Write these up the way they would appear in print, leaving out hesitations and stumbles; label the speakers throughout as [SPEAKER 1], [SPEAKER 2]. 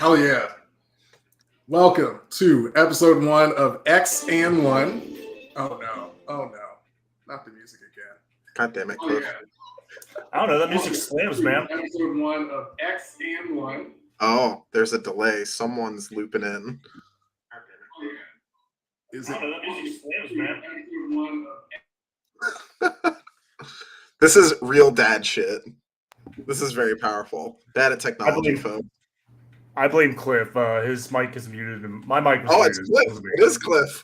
[SPEAKER 1] Hell yeah. Welcome to episode 1 of X and 1. Oh no. Not the music again.
[SPEAKER 2] God damn it, Cliff.
[SPEAKER 3] I don't know, that music slams, man.
[SPEAKER 1] Episode 1 of X and 1.
[SPEAKER 2] Oh, there's a delay. Someone's looping in.
[SPEAKER 1] Is
[SPEAKER 3] I
[SPEAKER 1] it?
[SPEAKER 3] don't know, that music slams, man.
[SPEAKER 1] Episode 1 of
[SPEAKER 2] This is real dad shit. This is very powerful. Bad at technology, folks.
[SPEAKER 3] I blame Cliff. His mic is muted, and my mic was
[SPEAKER 2] Oh,
[SPEAKER 3] muted.
[SPEAKER 2] it's Cliff. It is Cliff.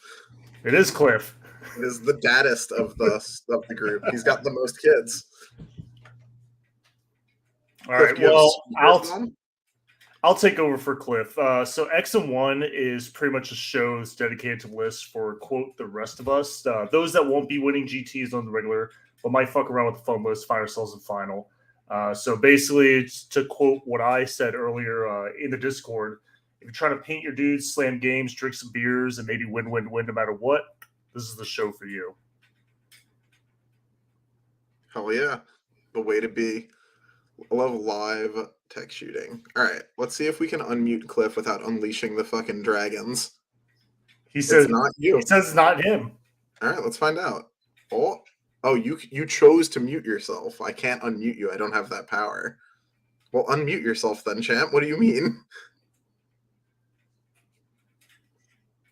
[SPEAKER 3] It is Cliff.
[SPEAKER 2] It is the daddest of the group. He's got the most kids.
[SPEAKER 3] All right,
[SPEAKER 2] Cliff, do you have
[SPEAKER 3] well,
[SPEAKER 2] speakers on?
[SPEAKER 3] I'll take over for Cliff. So X and 1 is pretty much a show that's dedicated to lists for, quote, the rest of us. Those that won't be winning GTs on the regular, but might fuck around with the fun list, find ourselves in final. So basically, it's to quote what I said earlier in the Discord, if you're trying to paint your dudes, slam games, drink some beers, and maybe win no matter what, this is the show for you.
[SPEAKER 2] Hell yeah. The way to be. I love live tech shooting. All right, let's see if we can unmute Cliff without unleashing the fucking dragons.
[SPEAKER 3] He says
[SPEAKER 2] It's not you.
[SPEAKER 3] He says it's not him.
[SPEAKER 2] All right, let's find out. Oh, you chose to mute yourself. I can't unmute you. I don't have that power. Well, unmute yourself then, champ. What do you mean?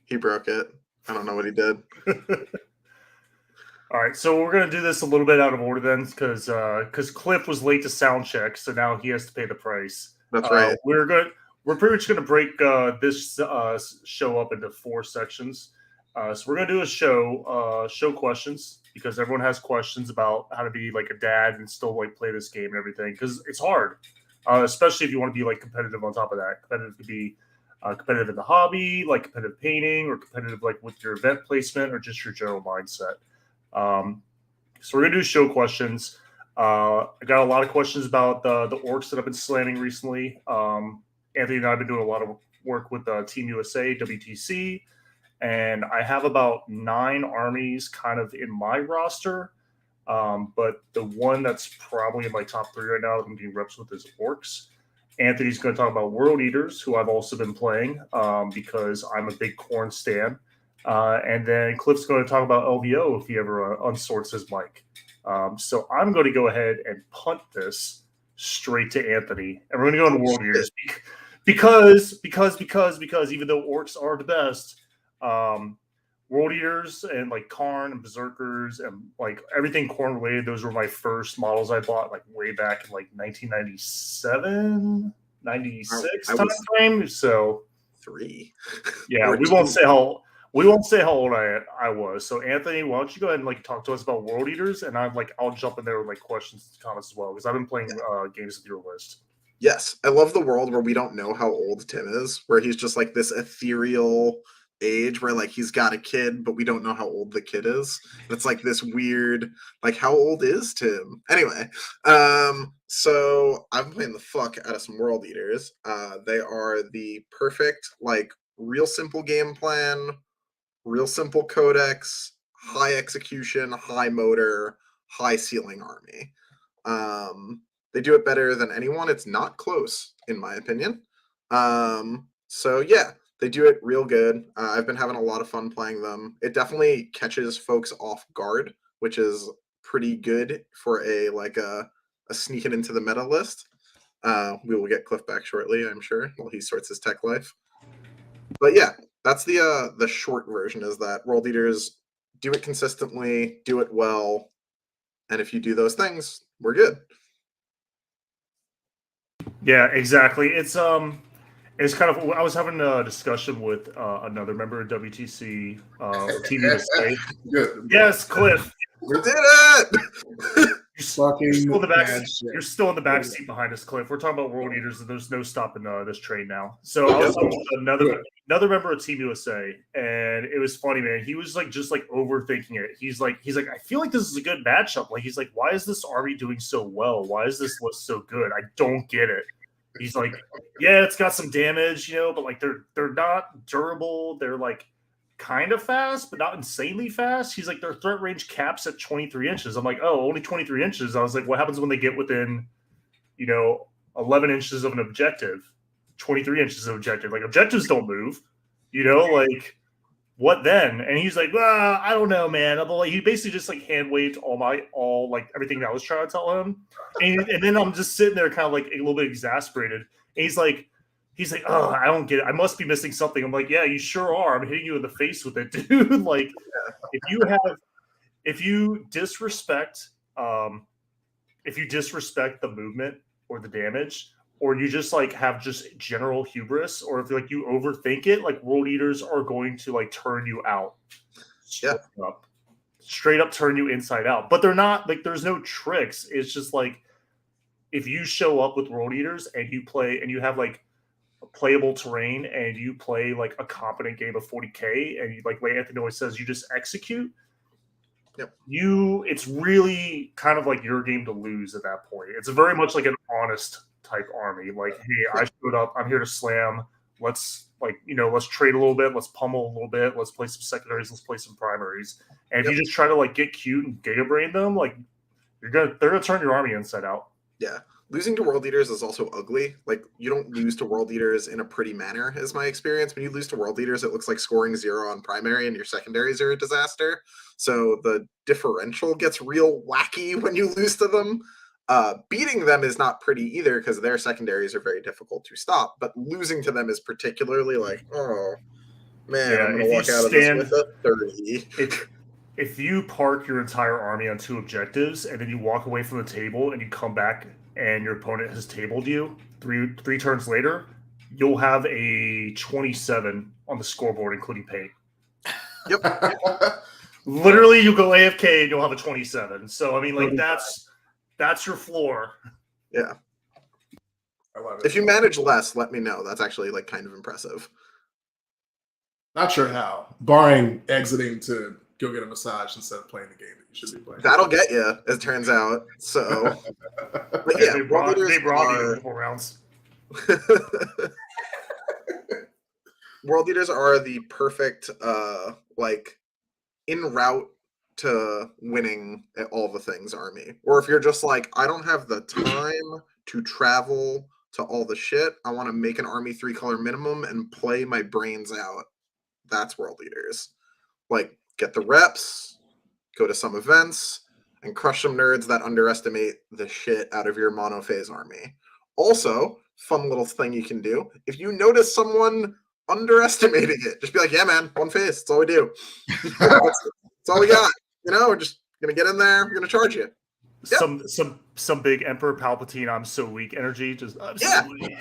[SPEAKER 2] He broke it. I don't know what he did.
[SPEAKER 3] All right, so we're gonna do this a little bit out of order then, because Cliff was late to sound check, so now he has to pay the price.
[SPEAKER 2] That's right.
[SPEAKER 3] We're pretty much gonna break this show up into 4 sections. So we're gonna do a show questions, because everyone has questions about how to be like a dad and still like play this game and everything, because it's hard, especially if you want to be like competitive. On top of that, competitive could be competitive in the hobby, like competitive painting, or competitive like with your event placement, or just your general mindset. So we're gonna do show questions. I got a lot of questions about the orcs that I've been slamming recently. Anthony and I have been doing a lot of work with Team USA, WTC, and I have about 9 armies kind of in my roster. But the one that's probably in my top 3 right now that I'm doing reps with is orcs. Anthony's going to talk about World Eaters, who I've also been playing because I'm a big corn stan. And then Cliff's going to talk about LVO if he ever unsorts his mic. So I'm going to go ahead and punt this straight to Anthony, and we're going to go into World Eaters because even though orcs are the best, World Eaters and like Karn and Berserkers and like everything corn related, those were my first models I bought like way back in like 1997, 96 time frame. So
[SPEAKER 2] 3.
[SPEAKER 3] Yeah, we won't say how old I was. So Anthony, why don't you go ahead and like talk to us about World Eaters, and I'll jump in there with like questions and comments as well, because I've been playing games with your list. Yes,
[SPEAKER 2] I love the world where we don't know how old Tim is, where he's just like this ethereal age where like he's got a kid, but we don't know how old the kid is. It's like this weird, like, how old is Tim? Anyway, so I've been playing the fuck out of some World Eaters. They are the perfect, like, real simple game plan, real simple codex, high execution, high motor, high ceiling army. They do it better than anyone. It's not close, in my opinion. So yeah, they do it real good. I've been having a lot of fun playing them. It definitely catches folks off guard, which is pretty good for a sneaking into the meta list. We will get Cliff back shortly, I'm sure, while he sorts his tech life. But yeah, that's the short version, is that World Eaters do it consistently, do it well, and if you do those things, we're good.
[SPEAKER 3] Yeah, exactly. It's kind of, I was having a discussion with another member of WTC, Team USA. Yes, Cliff.
[SPEAKER 2] We did it!
[SPEAKER 3] You're still in the back seat behind us, Cliff. We're talking about World Eaters, and there's no stopping this train now. So I was talking with another member of Team USA, and it was funny, man. He was like just like overthinking it. He's like, I feel like this is a good matchup. Like, he's like, why is this army doing so well? Why is this list so good? I don't get it. He's like, yeah, it's got some damage, but like they're not durable. They're like kind of fast, but not insanely fast. He's like, their threat range caps at 23 inches. I'm like, oh, only 23 inches. I was like, what happens when they get within, 11 inches of an objective? 23 inches of objective. Like objectives don't move, you know, like what then? And he's like, well, I don't know, man. I'm like, he basically just like hand waved all like everything that I was trying to tell him. And then I'm just sitting there kind of like a little bit exasperated. And he's like, oh, I don't get it. I must be missing something. I'm like, yeah, you sure are. I'm hitting you in the face with it, dude. Like if you disrespect the movement or the damage, or you just like have just general hubris, or if like you overthink it, like World Eaters are going to like turn you out. Straight up turn you inside out. But they're not like, there's no tricks. It's just like if you show up with World Eaters and you play and you have like playable terrain and you play like a competent game of 40k and you like Anthony always says, you just execute.
[SPEAKER 2] Yep.
[SPEAKER 3] It's really kind of like your game to lose at that point. It's very much like an honest type army. Like, hey, I showed up. I'm here to slam. Let's let's trade a little bit. Let's pummel a little bit. Let's play some secondaries. Let's play some primaries. And if you just try to like get cute and gigabrain them, like they're gonna turn your army inside out.
[SPEAKER 2] Yeah. Losing to World Eaters is also ugly. Like, you don't lose to World Eaters in a pretty manner, is my experience. When you lose to World Eaters, it looks like scoring 0 on primary and your secondaries are a disaster. So the differential gets real wacky when you lose to them. Beating them is not pretty either because their secondaries are very difficult to stop. But losing to them is particularly like, oh, man, I'm going to walk out of this with a 30.
[SPEAKER 3] If you park your entire army on 2 objectives and then you walk away from the table and you come back and your opponent has tabled you three turns later, you'll have a 27 on the scoreboard, including paint.
[SPEAKER 2] Yep.
[SPEAKER 3] Literally, you go AFK and you'll have a 27. So, I mean, like, that's your floor.
[SPEAKER 2] Yeah.
[SPEAKER 1] I love it.
[SPEAKER 2] If you manage less, let me know. That's actually, like, kind of impressive.
[SPEAKER 1] Not sure how, barring exiting to go get a massage instead of playing the game that you should be playing.
[SPEAKER 2] That'll get you, as it turns out. So, but yeah,
[SPEAKER 3] they brought you multiple rounds.
[SPEAKER 2] World Eaters are the perfect, like, en route to winning at all the things army. Or if you're just like, I don't have the time to travel to all the shit, I want to make an army 3-color minimum and play my brains out. That's World Eaters. Like, get the reps, go to some events, and crush some nerds that underestimate the shit out of your monophase army. Also, fun little thing you can do, if you notice someone underestimating it, just be like, yeah, man, one phase, that's all we do. That's all we got. You know, we're just going to get in there, we're going to charge you. Yep.
[SPEAKER 3] Some big Emperor Palpatine, I'm so weak energy. Just
[SPEAKER 2] so weak.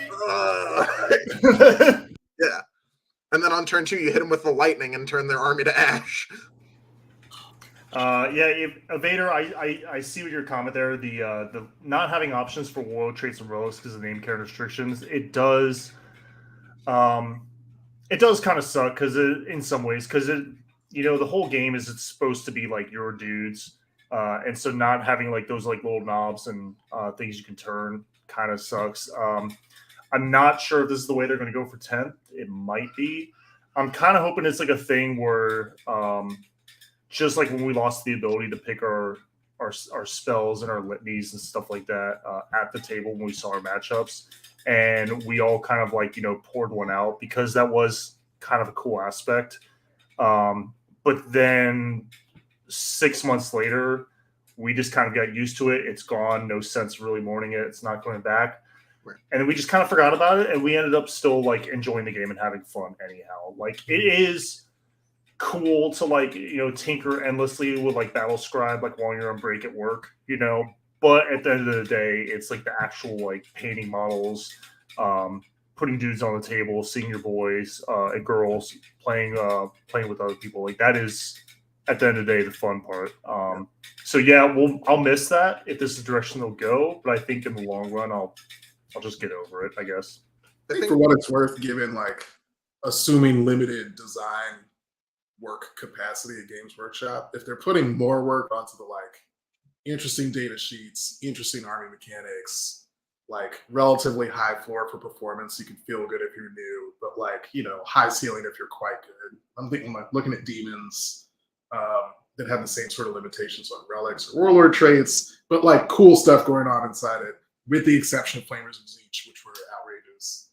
[SPEAKER 2] Yeah. And then on turn 2, you hit them with the lightning and turn their army to ash.
[SPEAKER 3] Vader, I see what your comment there. The not having options for warlord traits and relics because of name character restrictions, it does kind of suck because in some ways because the whole game is it's supposed to be like your dudes, and so not having like those like little knobs and things you can turn kind of sucks. I'm not sure if this is the way they're going to go for 10th. It might be. I'm kind of hoping it's like a thing where, just like when we lost the ability to pick our spells and our litanies and stuff like that at the table when we saw our matchups, and we all kind of like poured one out because that was kind of a cool aspect. But then 6 months later, we just kind of got used to it. It's gone. No sense really mourning it. It's not going back. And we just kind of forgot about it, and we ended up still like enjoying the game and having fun anyhow. Like it is cool to like tinker endlessly with like Battle Scribe like while you're on break at work, But at the end of the day, it's like the actual like painting models, putting dudes on the table, seeing your boys and girls playing with other people. Like that is at the end of the day the fun part. So yeah, I'll miss that if this is the direction they'll go. But I think in the long run, I'll just get over it, I guess.
[SPEAKER 1] I think for what it's worth, given like assuming limited design work capacity at Games Workshop, if they're putting more work onto the like interesting data sheets, interesting army mechanics, like relatively high floor for performance, you can feel good if you're new, but like high ceiling if you're quite good. I'm thinking like looking at demons that have the same sort of limitations on relics or warlord traits, but like cool stuff going on inside it. With the exception of Flamers of Zeech, which were outrageous.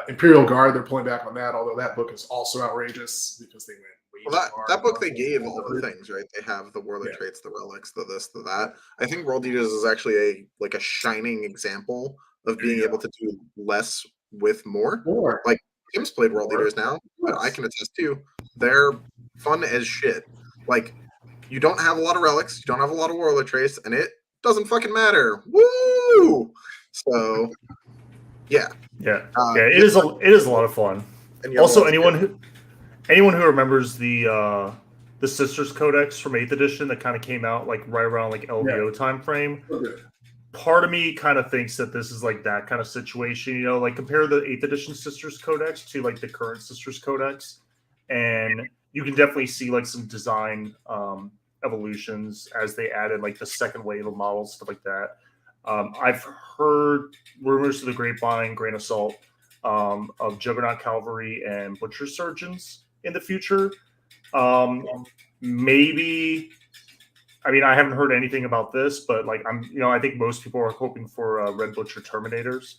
[SPEAKER 1] Imperial Guard, they're pulling back on that, although that book is also outrageous because they went way
[SPEAKER 2] Well,
[SPEAKER 1] too hard.
[SPEAKER 2] that book, they gave all the things, right? They have the warlord traits, the relics, the this, the that. I think World Eaters is actually a shining example of being able to do less with more. Like, Tim's played World Eaters now, but I can attest to they're fun as shit. Like, you don't have a lot of relics, you don't have a lot of warlord traits, and it doesn't fucking matter. Woo! So, yeah.
[SPEAKER 3] It is a lot of fun. Also, anyone who remembers the Sisters Codex from 8th edition that kind of came out like right around like LVO time frame. Part of me kind of thinks that this is like that kind of situation, you know, like compare the 8th edition Sisters Codex to like the current Sisters Codex, and you can definitely see like some design evolutions as they added like the second wave of models, stuff like that. I've heard rumors to the grapevine, grain of salt, of Juggernaut Cavalry and Butcher Surgeons in the future. Maybe, I mean, I haven't heard anything about this, but like I think most people are hoping for Red Butcher Terminators.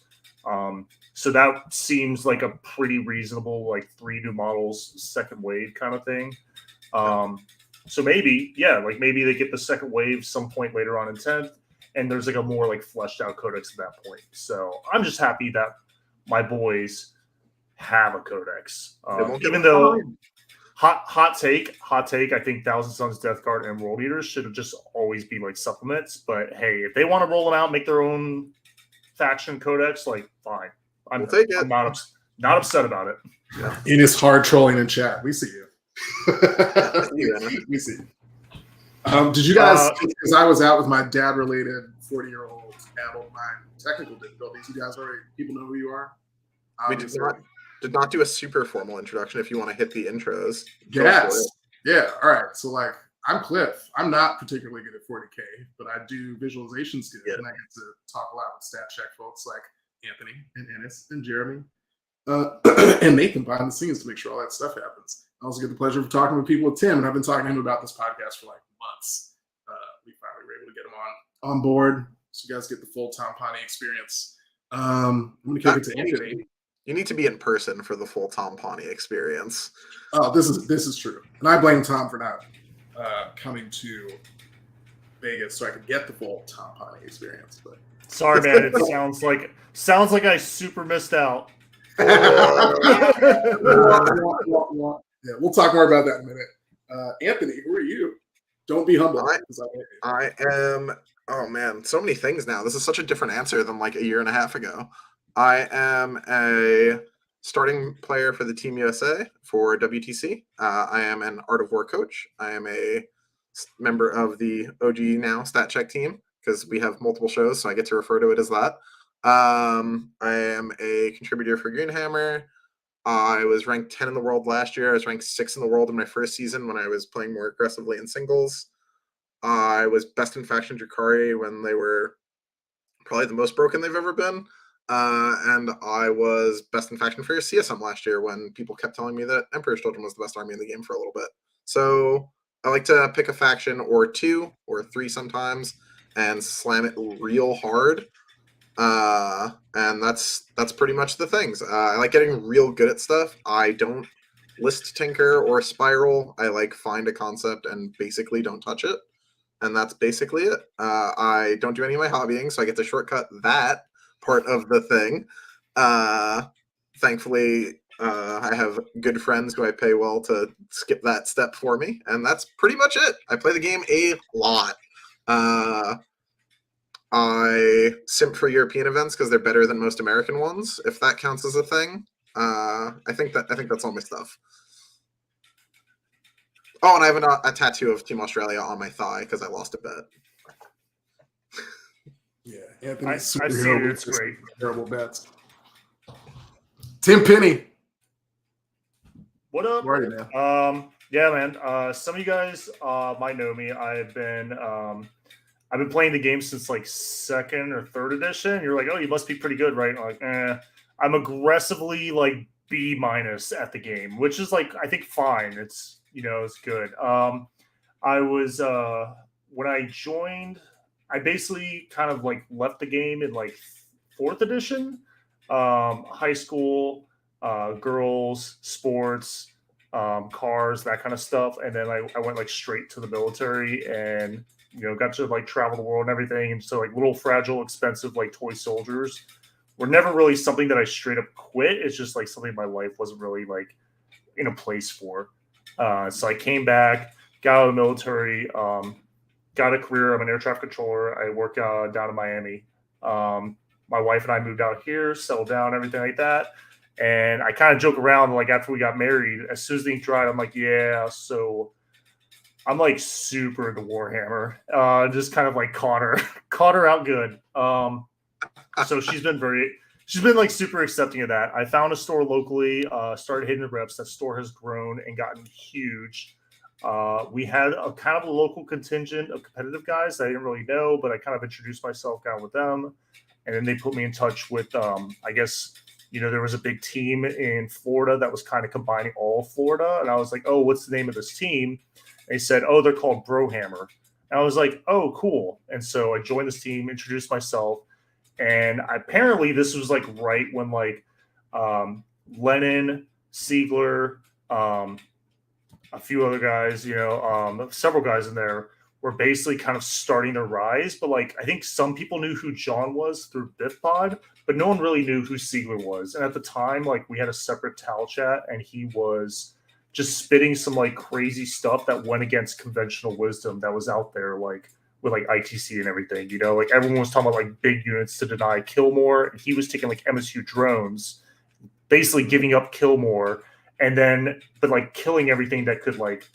[SPEAKER 3] So that seems like a pretty reasonable, like 3 new models, second wave kind of thing. So maybe they get the second wave some point later on in 10th, and there's like a more like fleshed out codex at that point. So I'm just happy that my boys have a codex, even though hot take, I think Thousand Sons, Death Guard, and World Eaters should have just always be like supplements. But hey, if they want to roll them out, make their own faction codex, like fine, I'm not upset about it.
[SPEAKER 1] Yeah. It is hard trolling in chat. We see you. We see you. Did you guys? Because I was out with my dad-related 40-year-old battle my technical difficulties. You guys already people know who you are.
[SPEAKER 2] We did not do a super formal introduction. If you want to hit the intros,
[SPEAKER 1] yes, yeah. All right. So like, I'm Cliff. I'm not particularly good at 40K, but I do visualizations good, and I get to talk a lot with stat check folks like Anthony and Ennis and Jeremy and Nathan behind the scenes to make sure all that stuff happens. I also get the pleasure of talking with people with Tim, and I've been talking to him about this podcast for like months. We finally were able to get him on board, so you guys get the full Tom Pawnee experience. I'm going to kick it to Anthony.
[SPEAKER 2] You need to be in person for the full Tom Pawnee experience.
[SPEAKER 1] Oh, this is true, and I blame Tom for not coming to Vegas so I could get the full Tom Pawnee experience. But
[SPEAKER 3] sorry, man, it sounds like I super missed out.
[SPEAKER 1] Yeah, we'll talk more about that in a minute. Anthony, who are you? Don't be humble.
[SPEAKER 2] I am. Oh man, so many things now. This is such a different answer than like a year and a half ago. I am a starting player for the Team USA for WTC. I am an Art of War coach. I am a member of the OG now Stat Check team because we have multiple shows, so I get to refer to it as that. I am a contributor for Greenhammer. I was ranked 10 in the world last year. I was ranked 6 in the world in my first season when I was playing more aggressively in singles. I was best in faction Drakari when they were probably the most broken they've ever been. And I was best in faction for CSM last year when people kept telling me that Emperor's Children was the best army in the game for a little bit. So I like to pick a faction or 2 or 3 sometimes and slam it real hard. And that's pretty much the things. I like getting real good at stuff. I don't list tinker or spiral. I like find a concept and basically don't touch it. And that's basically it. I don't do any of my hobbying, so I get to shortcut that part of the thing. Thankfully, I have good friends who I pay well to skip that step for me, and that's pretty much it. I play the game a lot. I simp for European events because they're better than most American ones, if that counts as a thing. I think that's all my stuff. Oh, and I have a tattoo of Team Australia on my thigh because I lost a bet.
[SPEAKER 1] Yeah, Anthony's
[SPEAKER 3] superhero. I've seen it. It's great.
[SPEAKER 1] Terrible bets. Tim Penny.
[SPEAKER 3] What up?
[SPEAKER 1] Where are you now?
[SPEAKER 3] Yeah, man. Some of you guys might know me. I've been playing the game since like 2nd or 3rd edition. You're like, oh, you must be pretty good, right? I'm like, I'm aggressively like B- at the game, which is like I think fine. It's it's good. I was when I joined, I basically kind of like left the game in like 4th edition. high school, girls, sports, cars, that kind of stuff. And then I went like straight to the military and got to like travel the world and everything. And so like little fragile, expensive like toy soldiers were never really something that I straight up quit. It's just like something my life wasn't really like in a place for. So I came back, got out of the military, got a career. I'm an air traffic controller. I work down in Miami. My wife and I moved out here, settled down, everything like that. And I kind of joke around, like after we got married, as soon as the ink dried, I'm like, yeah, so I'm like super into Warhammer. Just kind of like caught her out good. So she's been like super accepting of that. I found a store locally, started hitting the reps. That store has grown and gotten huge. We had a kind of a local contingent of competitive guys that I didn't really know, but I kind of introduced myself down with them. And then they put me in touch with, I guess, there was a big team in Florida that was kind of combining all of Florida. And I was like, oh, what's the name of this team? They said, oh, they're called Brohammer. And I was like, oh, cool. And so I joined this team, introduced myself. And apparently this was like right when like Lennon, Siegler, a few other guys, several guys in there were basically kind of starting to rise. But like, I think some people knew who John was through BiffPod, but no one really knew who Siegler was. And at the time, like we had a separate Tal chat and he was just spitting some like crazy stuff that went against conventional wisdom that was out there, like with like ITC and everything, like everyone was talking about like big units to deny kill more. And he was taking like MSU drones, basically giving up kill more. And then, but like killing everything that could like,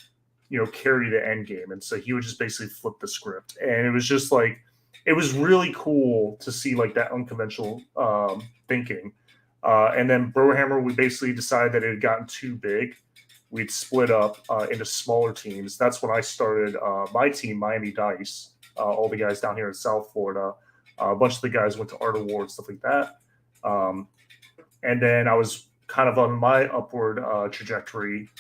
[SPEAKER 3] carry the end game. And so he would just basically flip the script. And it was just like, it was really cool to see like that unconventional thinking. And then Brohammer, we basically decided that it had gotten too big. We'd split up into smaller teams. That's when I started my team, Miami Dice, all the guys down here in South Florida. A bunch of the guys went to Art Awards, stuff like that. And then I was kind of on my upward trajectory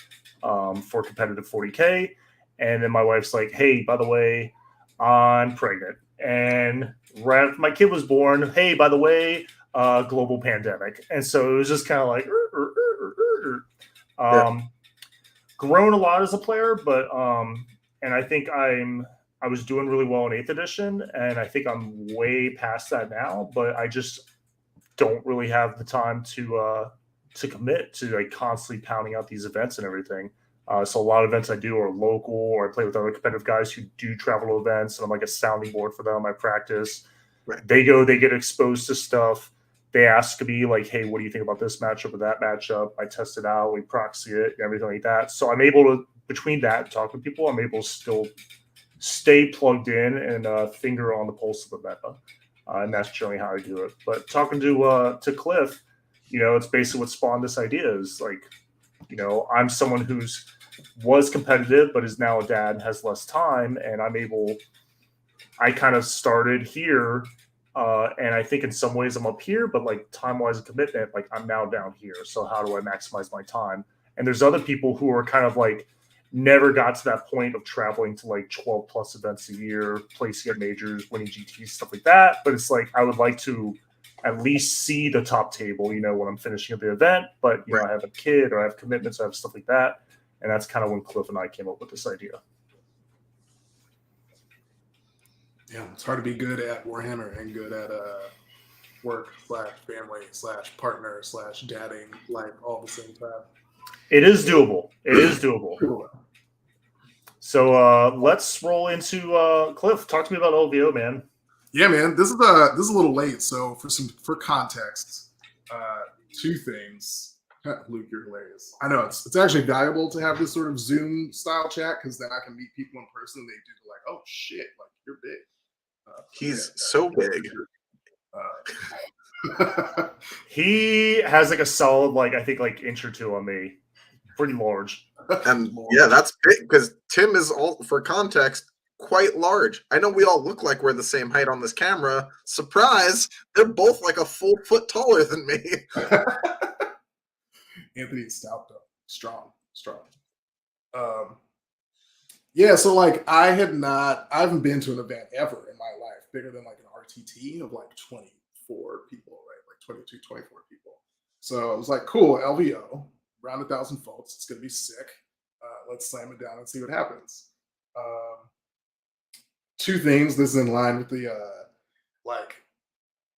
[SPEAKER 3] for competitive 40K. And then my wife's like, hey, by the way, I'm pregnant. And right after my kid was born, hey, by the way, global pandemic. And so it was just kind of like, grown a lot as a player, but and I think I was doing really well in 8th edition, and I think I'm way past that now, but I just don't really have the time to commit to like constantly pounding out these events and everything. So a lot of events I do are local, or I play with other competitive guys who do travel to events, and I'm like a sounding board for them. I practice.
[SPEAKER 2] Right.
[SPEAKER 3] They get exposed to stuff. They ask me like, hey, what do you think about this matchup or that matchup? I test it out, we proxy it, everything like that. So I'm able to, between that, talk with people, I'm able to still stay plugged in and finger on the pulse of the meta. And that's generally how I do it. But talking to Cliff, it's basically what spawned this idea is like, I'm someone who's was competitive, but is now a dad and has less time. And I kind of started here. And I think in some ways I'm up here, but like time-wise and commitment, like I'm now down here. So how do I maximize my time? And there's other people who are kind of like never got to that point of traveling to like 12 plus events a year, placing at majors, winning GTs, stuff like that. But it's like I would like to at least see the top table, when I'm finishing up the event. But I have a kid or I have commitments, I have stuff like that. And that's kind of when Cliff and I came up with this idea.
[SPEAKER 1] Yeah, it's hard to be good at Warhammer and good at work / family / partner / dadding life all at the same time.
[SPEAKER 3] It is doable. It is doable.
[SPEAKER 1] Cool.
[SPEAKER 3] So let's roll into Cliff. Talk to me about OVO, man.
[SPEAKER 1] Yeah, man. This is a little late, so for context, 2 things. Luke, you're hilarious. I know it's actually valuable to have this sort of Zoom style chat because then I can meet people in person. And they do like, oh shit, like you're big.
[SPEAKER 2] He's so big.
[SPEAKER 3] He has like a solid, like I think, like inch or two on me. Pretty large.
[SPEAKER 2] And yeah, that's big because Tim is, all for context, quite large. I know we all look like we're the same height on this camera. Surprise! They're both like a full foot taller than me.
[SPEAKER 1] Anthony's stout though. Strong. Yeah, so like I haven't been to an event ever in my life bigger than like an RTT of like 24 people, right? Like like 22, 24 people. So I was like, cool, LVO, around 1,000 folks. It's going to be sick. Let's slam it down and see what happens. Two things. This is in line with the like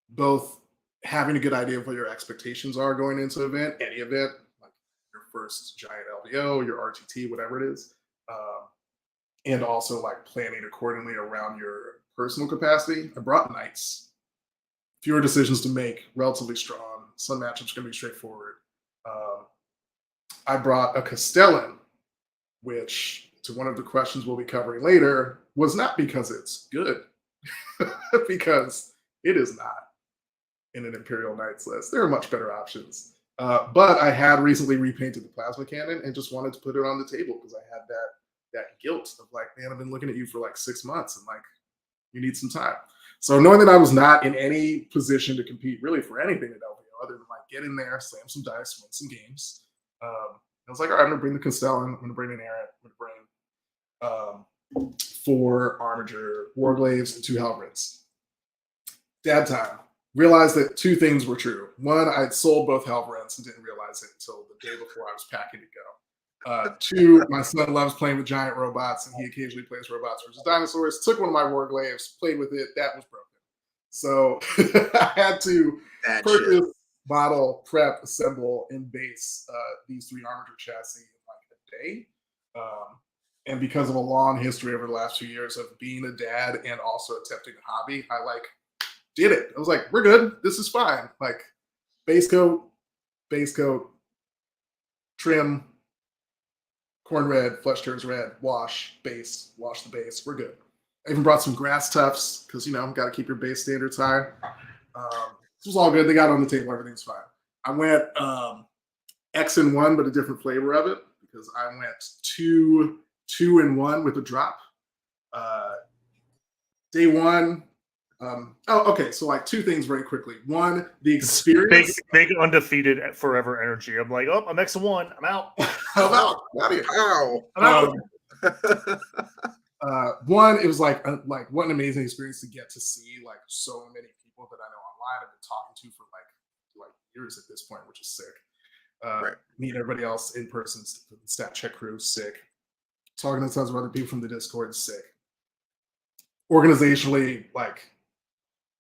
[SPEAKER 1] both having a good idea of what your expectations are going into an event, any event, like your first giant LVO, your RTT, whatever it is, and also like planning accordingly around your personal capacity. I brought knights. Fewer decisions to make, relatively strong. Some matchups going to be straightforward. I brought a Castellan, which, to one of the questions we'll be covering later, was not because it's good, because it is not in an Imperial Knights list. There are much better options. But I had recently repainted the plasma cannon and just wanted to put it on the table because I had that guilt of like, man, I've been looking at you for like 6 months and like, you need some time. So knowing that I was not in any position to compete really for anything at LVO other than like get in there, slam some dice, win some games, I was like, all right, I'm gonna bring the Castellan, I'm gonna bring an Errant, I'm gonna bring 4 Armiger, Warglaves, and 2 Halberds. Dad time. Realized that 2 things were true. One, I'd sold both Halberds and didn't realize it until the day before I was packing to go. 2, my son loves playing with giant robots, and he occasionally plays robots versus dinosaurs. Took one of my Warglaves, played with it. That was broken. So I had to purchase, model, prep, assemble, and base these 3 Armiger chassis in like a day. And because of a long history over the last few years of being a dad and also attempting a hobby, I like did it. I was like, we're good. This is fine. Like base coat, trim, corn red, flesh turns red, wash the base. We're good. I even brought some grass tufts because, you know, got to keep your base standards high. This was all good. They got it on the table. Everything's fine. I went X and 1, but a different flavor of it because I went 2 and 1 with a drop. Day 1. Okay. So like 2 things very quickly. One, the experience.
[SPEAKER 3] Big undefeated forever energy. I'm like, oh, I'm X and 1. I'm out.
[SPEAKER 1] I'm out.
[SPEAKER 2] I'm
[SPEAKER 1] out. One, it was like what an amazing experience to get to see like so many people that I know online I've been talking to for like years at this point, which is sick.
[SPEAKER 2] Right.
[SPEAKER 1] Meet everybody else in person, stat check crew, sick. Talking to tons of other people from the Discord, sick. Organizationally, like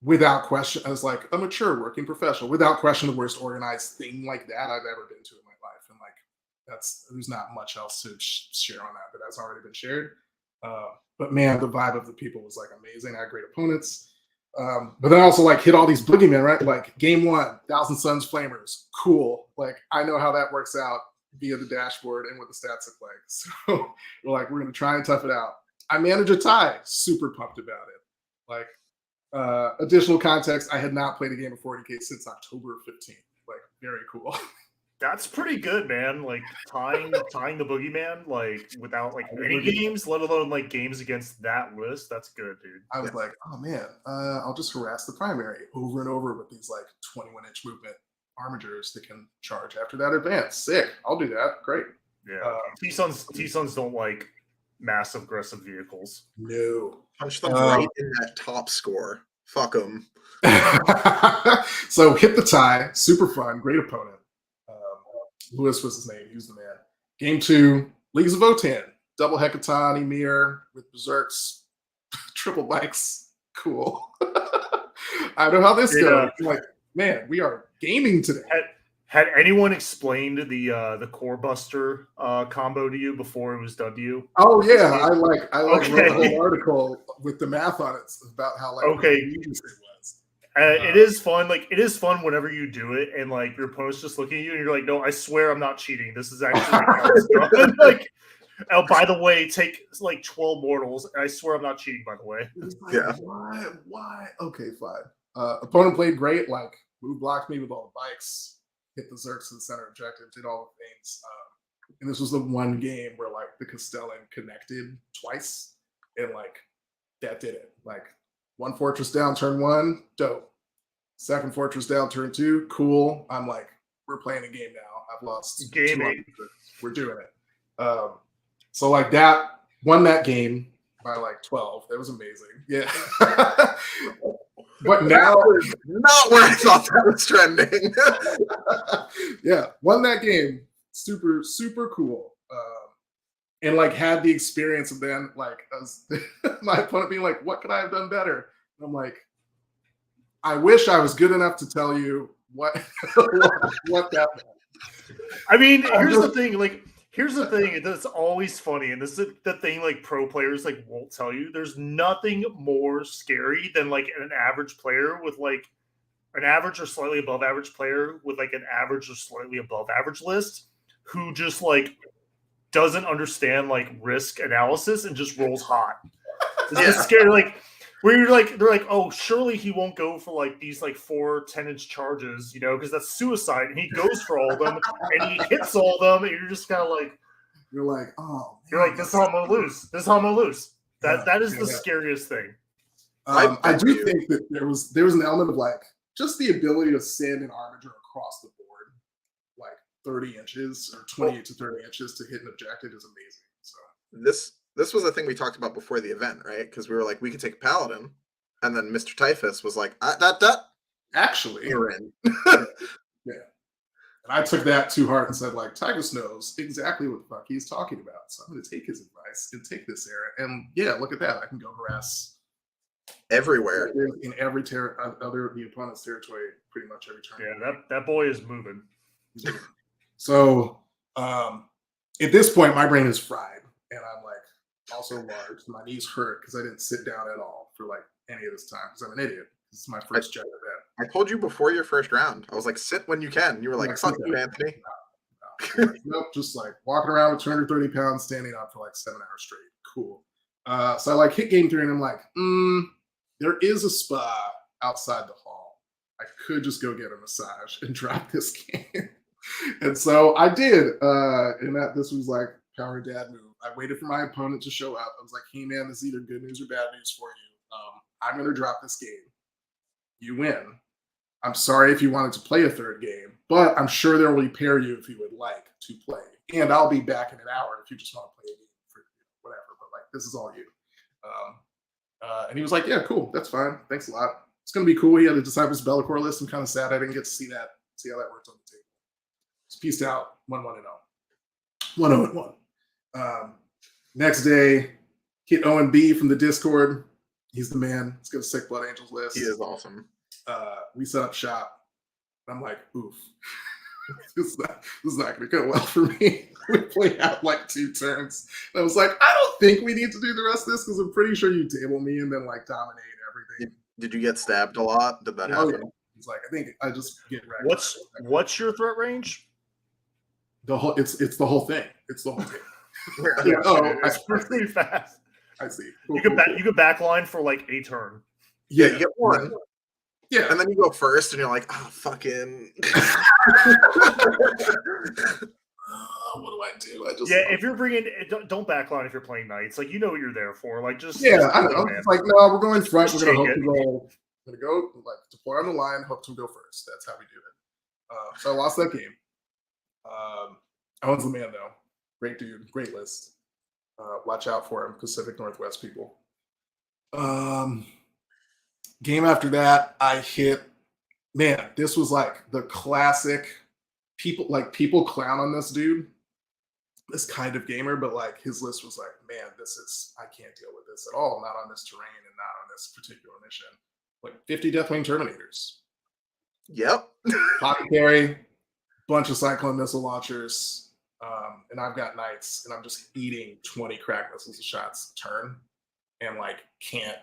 [SPEAKER 1] without question, I was like a mature working professional, without question, the worst organized thing like that I've ever been to in my life, and like there's not much else to share on that has already been shared. But man, the vibe of the people was like amazing. I had great opponents. But then I also like hit all these boogeymen, right? Like game 1, 1,000 Suns Flamers. Cool. Like I know how that works out via the dashboard and what the stats look like. So we're like, we're going to try and tough it out. I managed a tie. Super pumped about it. Like additional context, I had not played a game of 40K since October 15th. Like very cool.
[SPEAKER 3] That's pretty good, man. Like tying the boogeyman, like without like any games, let alone like games against that list. That's good, dude.
[SPEAKER 1] I was like, oh man, I'll just harass the primary over and over with these like 21-inch movement Armigers that can charge after that advance. Sick. I'll do that. Great.
[SPEAKER 3] Yeah. T-Suns don't like massive aggressive vehicles.
[SPEAKER 1] No.
[SPEAKER 2] Punch them right in that top score. Fuck them.
[SPEAKER 1] So hit the tie. Super fun. Great opponent. Lewis was his name. He was the man. Game 2, Leagues of Votan. Double Hecaton, Emir with Berserks, triple bikes. Cool. I know how this goes. Like, man, we are gaming today.
[SPEAKER 3] Had anyone explained the Core Buster combo to you before it was done to you?
[SPEAKER 1] Oh yeah, I wrote a whole article with the math on it about how like it was.
[SPEAKER 3] It is fun. Like it is fun whenever you do it, and like your opponent's just looking at you, and you're like, "No, I swear I'm not cheating. This is actually like." Oh, by the way, take like 12 mortals. And I swear I'm not cheating. By the way,
[SPEAKER 1] like, yeah. Why? Okay, fine. Opponent played great. Like move blocked me with all the bikes, hit the Zerks to the center objective, did all the things. And this was the one game where like the Castellan connected twice, and like that did it. Like. 1 fortress down, turn 1, dope. 2nd fortress down, turn 2, cool. I'm like, we're playing a game now. I've lost.
[SPEAKER 3] Game 8.
[SPEAKER 1] We're doing it. So like that, won that game by like 12. That was amazing. Yeah. But now,
[SPEAKER 2] not where I thought that was trending.
[SPEAKER 1] yeah, won that game. Super, super cool. And like had the experience of then like my opponent being like, "What could I have done better?" And I'm like, "I wish I was good enough to tell you what what that meant."
[SPEAKER 3] I mean, here's the thing. Like, here's the thing that's always funny, and this is the thing. Like, pro players like won't tell you. There's nothing more scary than like an average player with like an average or slightly above average player with like an average or slightly above average list who just like doesn't understand like risk analysis and just rolls hot. It's just scary. Like where you're like, they're like, oh, surely he won't go for like these like 4 10-inch charges, you know, because that's suicide. And he goes for all of them and he hits all of them, and you're just kind of like,
[SPEAKER 1] you're like, oh, man,
[SPEAKER 3] you're like, this is how I'm gonna lose. This is how I'm gonna lose. That is the
[SPEAKER 1] yeah.
[SPEAKER 3] scariest thing.
[SPEAKER 1] I do think that there was an element of like just the ability to send an armager across the board, like 30 inches or 28 to 30 inches to hit an objective is amazing. So
[SPEAKER 2] this was a thing we talked about before the event, right? Because we were like, we could take Paladin, and then Mr. Typhus was like,
[SPEAKER 1] actually,
[SPEAKER 2] you're in.
[SPEAKER 1] Yeah. And I took that to heart and said, like, Typhus knows exactly what the fuck he's talking about. So I'm going to take his advice and take this era. And yeah, look at that. I can go harass
[SPEAKER 2] everywhere
[SPEAKER 1] in every other the opponent's territory pretty much every turn.
[SPEAKER 3] Yeah, that boy is moving.
[SPEAKER 1] So at this point, my brain is fried, and I'm like also large. My knees hurt because I didn't sit down at all for like any of this time because I'm an idiot. This is my first jet event.
[SPEAKER 2] I told you before your first round. I was like, sit when you can. You were like, fuck you, Anthony.
[SPEAKER 1] No. Nope, just like walking around with 230 pounds, standing up for like 7 hours straight. Cool. So I like hit game 3, and I'm like, there is a spa outside the hall. I could just go get a massage and drop this game. And so I did. And this was like power dad move. I waited for my opponent to show up. I was like, hey man, this is either good news or bad news for you. I'm going to drop this game. You win. I'm sorry if you wanted to play a third game, but I'm sure they'll repair you if you would like to play. And I'll be back in an hour if you just want to play a game for whatever. But like, this is all you. And he was like, yeah, cool. That's fine. Thanks a lot. It's going to be cool. He had a Disciples Bellacore list. I'm kind of sad I didn't get to see how that worked on the table. So peaced out. 1-1-0. 1-0-1. Next day, hit Owen B from the Discord. He's the man. He's got a sick Blood Angels list.
[SPEAKER 2] He is awesome.
[SPEAKER 1] We set up shop. I'm like, oof. this is not going to go well for me. We played out like 2 turns. And I was like, I don't think we need to do the rest of this because I'm pretty sure you table me and then like dominate everything.
[SPEAKER 2] Did you get stabbed a lot? Did that happen?
[SPEAKER 1] Yeah. He's like, I think I just get wrecked.
[SPEAKER 3] What's your threat range?
[SPEAKER 1] The whole it's the whole thing. It's the whole thing.
[SPEAKER 3] It's pretty fast.
[SPEAKER 1] I see. Cool,
[SPEAKER 3] you can backline for like a turn.
[SPEAKER 2] Yeah, you get 1.
[SPEAKER 1] Yeah,
[SPEAKER 2] and then you go first, and you're like, oh, fucking.
[SPEAKER 1] What do I do?
[SPEAKER 3] If you're bringing, don't backline if you're playing knights. Like, you know what you're there for. Like, just
[SPEAKER 1] I
[SPEAKER 3] know.
[SPEAKER 1] It's like, no, we're going front. We're gonna hope to go. We're gonna go like deploy on the line. Hope to go first. That's how we do it. So I lost that game. Owen's the man though. Great dude. Great list. Watch out for him, Pacific Northwest people. Game after that, I hit. Man, this was like the classic. People clown on this dude, this kind of gamer, but like his list was like, man, I can't deal with this at all. Not on this terrain and not on this particular mission. Like 50 Deathwing Terminators.
[SPEAKER 2] Yep.
[SPEAKER 1] Pocket carry, bunch of Cyclone missile launchers. And I've got knights, and I'm just eating 20 crack missiles a shots a turn, and like can't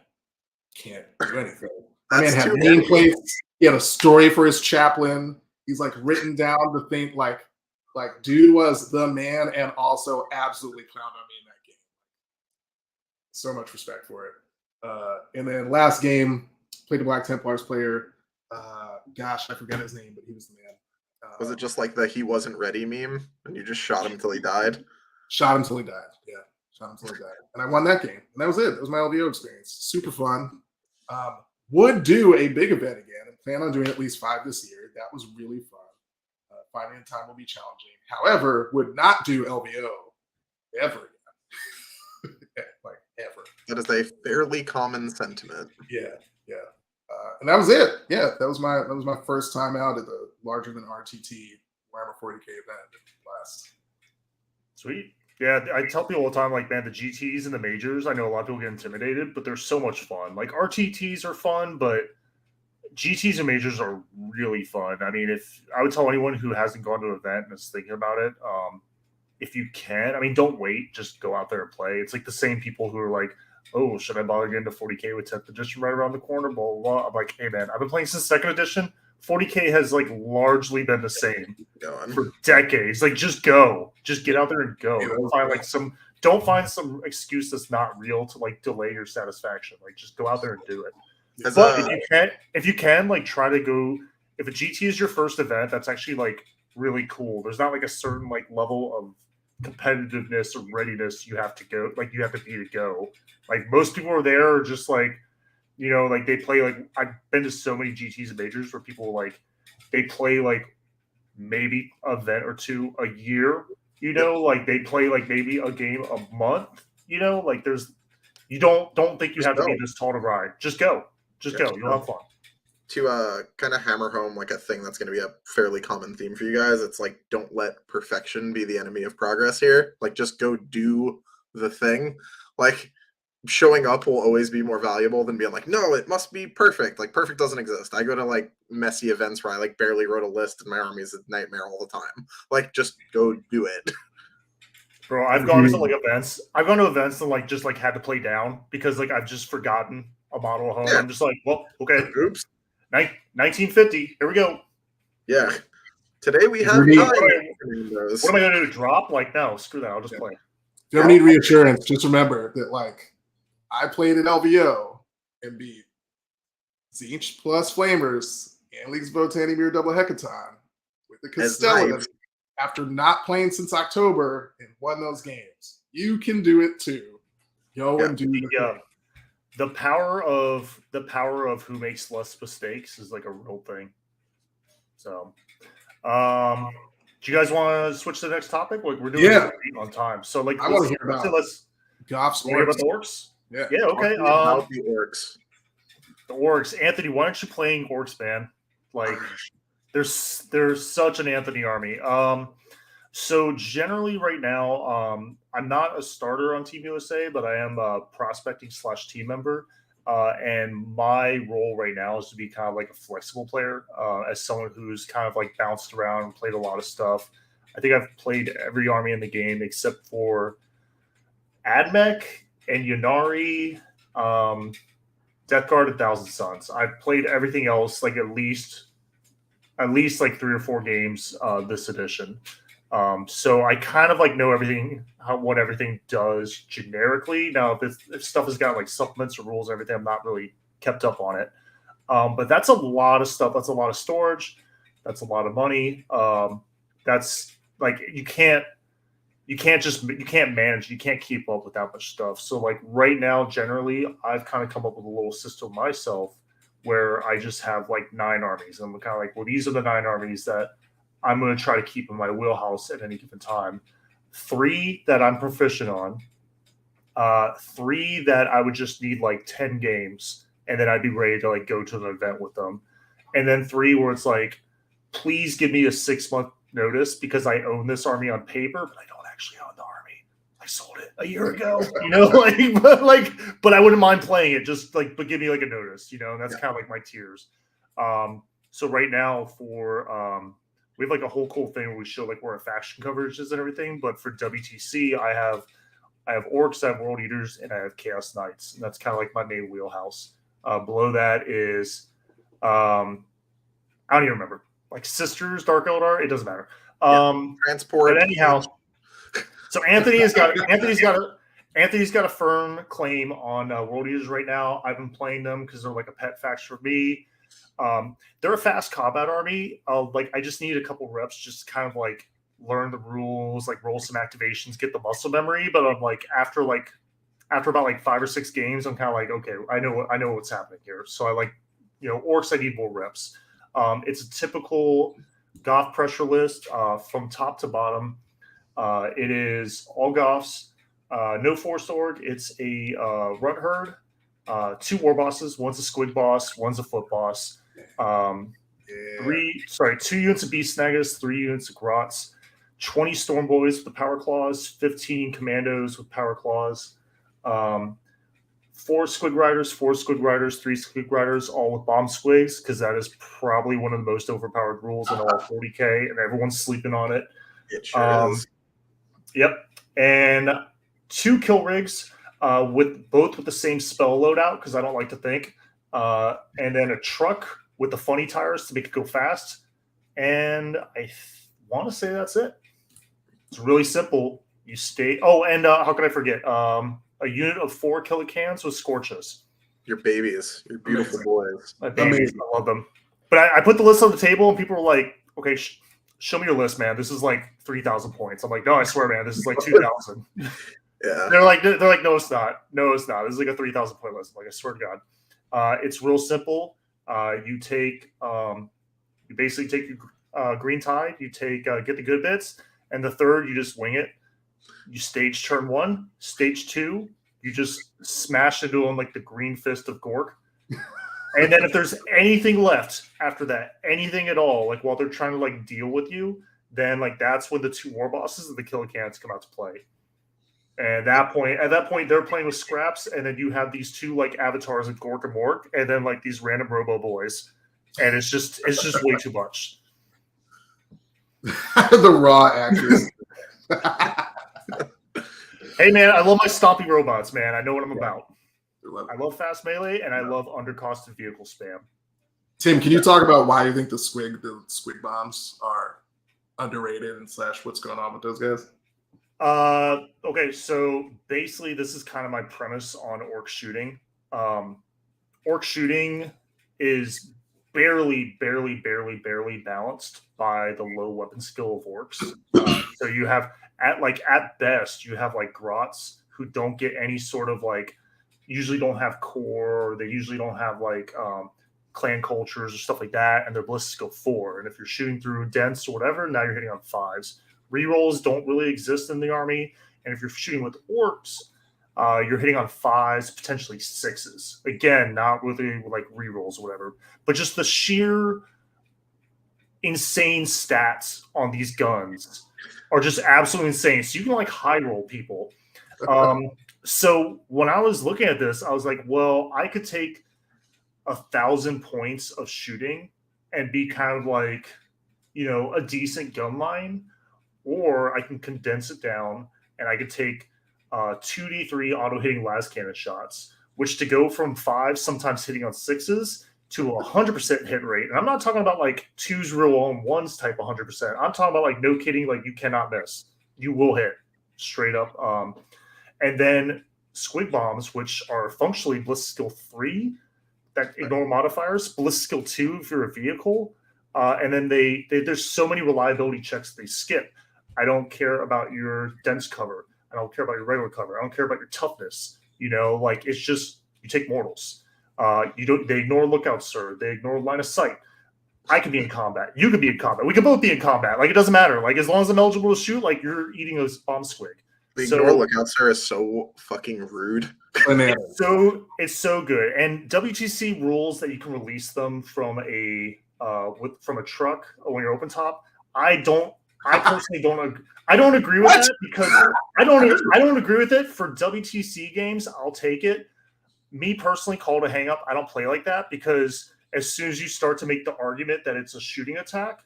[SPEAKER 1] do anything. Man had nameplates. He had a story for his chaplain. He's like written down the thing. Like dude was the man, and also absolutely clowned on me in that game. So much respect for it. And then last game, played a Black Templars player. Gosh, I forgot his name, but he was the man.
[SPEAKER 2] Was it just like the he wasn't ready meme and you just shot him until he died?
[SPEAKER 1] Shot him until he died. Yeah. Shot him until he died. And I won that game. And that was it. That was my LVO experience. Super fun. Would do a big event again and plan on doing at least 5 this year. That was really fun. Finding the time will be challenging. However, would not do LVO ever again. Like ever.
[SPEAKER 2] That is a fairly common sentiment.
[SPEAKER 1] Yeah. And that was it. Yeah, that was my first time out at the larger than RTT Warhammer 40K event last.
[SPEAKER 3] Sweet. Yeah, I tell people all the time, like, man, the GTs and the majors, I know a lot of people get intimidated, but they're so much fun. Like, RTTs are fun, but GTs and majors are really fun. I mean, if I would tell anyone who hasn't gone to an event and is thinking about it, if you can, I mean, don't wait, just go out there and play. It's like the same people who are like, oh, should I bother getting to 40K with 10th edition right around the corner? Blah, blah, blah. I'm like, hey, man, I've been playing since 2nd edition. 40K has like largely been the same for decades. Like, just go, just get out there and go. Don't find some excuse that's not real to like delay your satisfaction. Like, just go out there and do it. But if you can, like, try to go. If a GT is your first event, that's actually like really cool. There's not like a certain like level of competitiveness or readiness you have to go. Like, you have to be to go. Like, most people are there are just like, you know, like they play, like, I've been to so many GTs and majors where people like they play like maybe an event or two a year, you know, like they play like maybe a game a month, you know, like you don't think you have to be this tall to ride. Just go. Just go. You'll have fun.
[SPEAKER 2] To kind of hammer home like a thing that's going to be a fairly common theme for you guys, it's like, don't let perfection be the enemy of progress here. Like, just go do the thing. Like, showing up will always be more valuable than being like, no, it must be perfect. Like, perfect doesn't exist. I go to like messy events where I like barely wrote a list and my army is a nightmare all the time. Like, just go do it.
[SPEAKER 3] Bro, I've gone to like events. I've gone to events and like just like had to play down because like I've just forgotten a model at home. Yeah. I'm just like, well, okay.
[SPEAKER 2] Oops.
[SPEAKER 3] 1950. Here we go.
[SPEAKER 2] Yeah. Today we have
[SPEAKER 3] what am I going to do? Drop? Like, no, screw that. I'll just play.
[SPEAKER 1] If you ever need reassurance, just remember that, like, I played at LVO and beat Zinch plus Flamers and League's Botanimir double Hecaton with the Castellan after not playing since October and won those games. You can do it too. Go and do the
[SPEAKER 3] The power of who makes less mistakes is like a real thing. So, do you guys want to switch to the next topic? Like, we're doing on time. So, like,
[SPEAKER 1] I want to hear about
[SPEAKER 3] about the orcs. Yeah. Okay.
[SPEAKER 2] About the orcs.
[SPEAKER 3] The orcs. Anthony, why aren't you playing orcs, man? Like, there's such an Anthony army. So generally right now, I'm not a starter on Team USA, but I am a prospecting / team member. And my role right now is to be kind of like a flexible player, as someone who's kind of like bounced around and played a lot of stuff. I think I've played every army in the game except for Admech and Yannari, Death Guard, and Thousand Suns. I've played everything else, like at least like 3 or 4 games this edition. So I kind of like know everything, what everything does generically. Now, if stuff has got like supplements or rules and everything, I'm not really kept up on it. But that's a lot of stuff. That's a lot of storage. That's a lot of money. That's like, you can't manage, you can't keep up with that much stuff. So like right now, generally, I've kind of come up with a little system myself where I just have like 9 armies. And I'm kind of like, well, these are the 9 armies that I'm going to try to keep in my wheelhouse at any given time. 3 that I'm proficient on. 3 that I would just need like 10 games, and then I'd be ready to like go to an event with them. And then 3 where it's like, please give me a 6-month notice because I own this army on paper, but I don't actually own the army. I sold it a year ago, you know, but I wouldn't mind playing it, just like, but give me like a notice, you know, and that's kind of like my tiers. So right now we have like a whole cool thing where we show like where our faction coverage is and everything. But for WTC, I have orcs, I have world eaters, and I have chaos knights, and that's kind of like my main wheelhouse. Below that is I don't even remember, like sisters, dark eldar. It doesn't matter.
[SPEAKER 2] Transport.
[SPEAKER 3] But anyhow, so Anthony's got a firm claim on world eaters right now. I've been playing them because they're like a pet faction for me. They're a fast combat army. Like, I just need a couple reps, just kind of like learn the rules, like roll some activations, get the muscle memory. But I'm like, after about like 5 or 6 games, I'm kind of like, okay, I know what's happening here. So I like, you know, orcs, I need more reps. It's a typical Goth pressure list from top to bottom. It is all Goths, no Force Org. It's a Runt Herd. 2 war bosses. One's a squig boss. One's a foot boss. 2 units of beast snaggers, 3 units of grots, 20 storm boys with the power claws, 15 commandos with power claws, 4 squig riders, 3 squig riders, all with bomb squigs, because that is probably one of the most overpowered rules in all 40k, and everyone's sleeping on it.
[SPEAKER 2] It sure is.
[SPEAKER 3] Yep. And 2 kill rigs, with the same spell loadout, because I don't like to think. And then a truck with the funny tires to make it go fast. And I want to say that's it. It's really simple. You stay. Oh, and how could I forget? A unit of 4 killicans with scorches.
[SPEAKER 2] Your babies, your beautiful boys.
[SPEAKER 3] My babies, I love them. But I put the list on the table, and people were like, "Okay, show me your list, man. This is like 3,000 points." I'm like, "No, I swear, man, this is like 2,000."
[SPEAKER 2] Yeah.
[SPEAKER 3] They're like, "No, it's not. No, it's not. This is like a 3,000 point list." I'm like, I swear to God, it's real simple. You basically take your green tide. You take get the good bits, and the third you just wing it. You stage turn 1, stage 2. You just smash into them like the green fist of Gork. And then if there's anything left after that, anything at all, like while they're trying to like deal with you, then like that's when the 2 war bosses and the killicans come out to play. And at that point, they're playing with scraps, and then you have these 2 like avatars of Gork and Mork, and then like these random robo boys, and it's just way too much.
[SPEAKER 1] The raw accuracy.
[SPEAKER 3] Hey man, I love my stompy robots, man. I know what I'm about.
[SPEAKER 1] I
[SPEAKER 3] I love fast melee, and I love undercosted vehicle spam.
[SPEAKER 1] Tim, can you talk about why you think the squig bombs are underrated and / what's going on with those guys?
[SPEAKER 3] Okay, so basically this is kind of my premise on orc shooting. Orc shooting is barely balanced by the low weapon skill of orcs. So you have at best you have like grots who don't get any sort of like, usually don't have core, or they usually don't have like clan cultures or stuff like that, and their ballistic skill 4. And if you're shooting through dense or whatever, now you're hitting on 5s. Rerolls don't really exist in the army, and if you're shooting with orcs, you're hitting on 5s, potentially 6s. Again, not really like rerolls or whatever, but just the sheer insane stats on these guns are just absolutely insane. So you can like high roll people. So when I was looking at this, I was like, well, I could take 1,000 points of shooting and be kind of like, a decent gun line, or I can condense it down and I could take 2d3 auto hitting las cannon shots, which to go from 5, sometimes hitting on 6s, to 100% hit rate. And I'm not talking about like 2s real on 1s type 100%. I'm talking about like, no kidding, like you cannot miss. You will hit straight up. And then squig bombs, which are functionally ballistic skill 3 that ignore modifiers, ballistic skill 2 if you're a vehicle. And then there's so many reliability checks they skip. I don't care about your dense cover. I don't care about your regular cover. I don't care about your toughness. Like it's just, you take mortals. They ignore lookout, sir. They ignore line of sight. I could be in combat. You could be in combat. We could both be in combat. Like it doesn't matter. Like as long as I'm eligible to shoot, like you're eating a bomb squig.
[SPEAKER 2] The ignore lookout, sir, is so fucking rude.
[SPEAKER 3] It's so good. And WTC rules that you can release them from a truck when you're open top. I personally don't. I don't agree with that, because I don't agree with it. For WTC games, I'll take it. Me personally, call it a hang up. I don't play like that, because as soon as you start to make the argument that it's a shooting attack,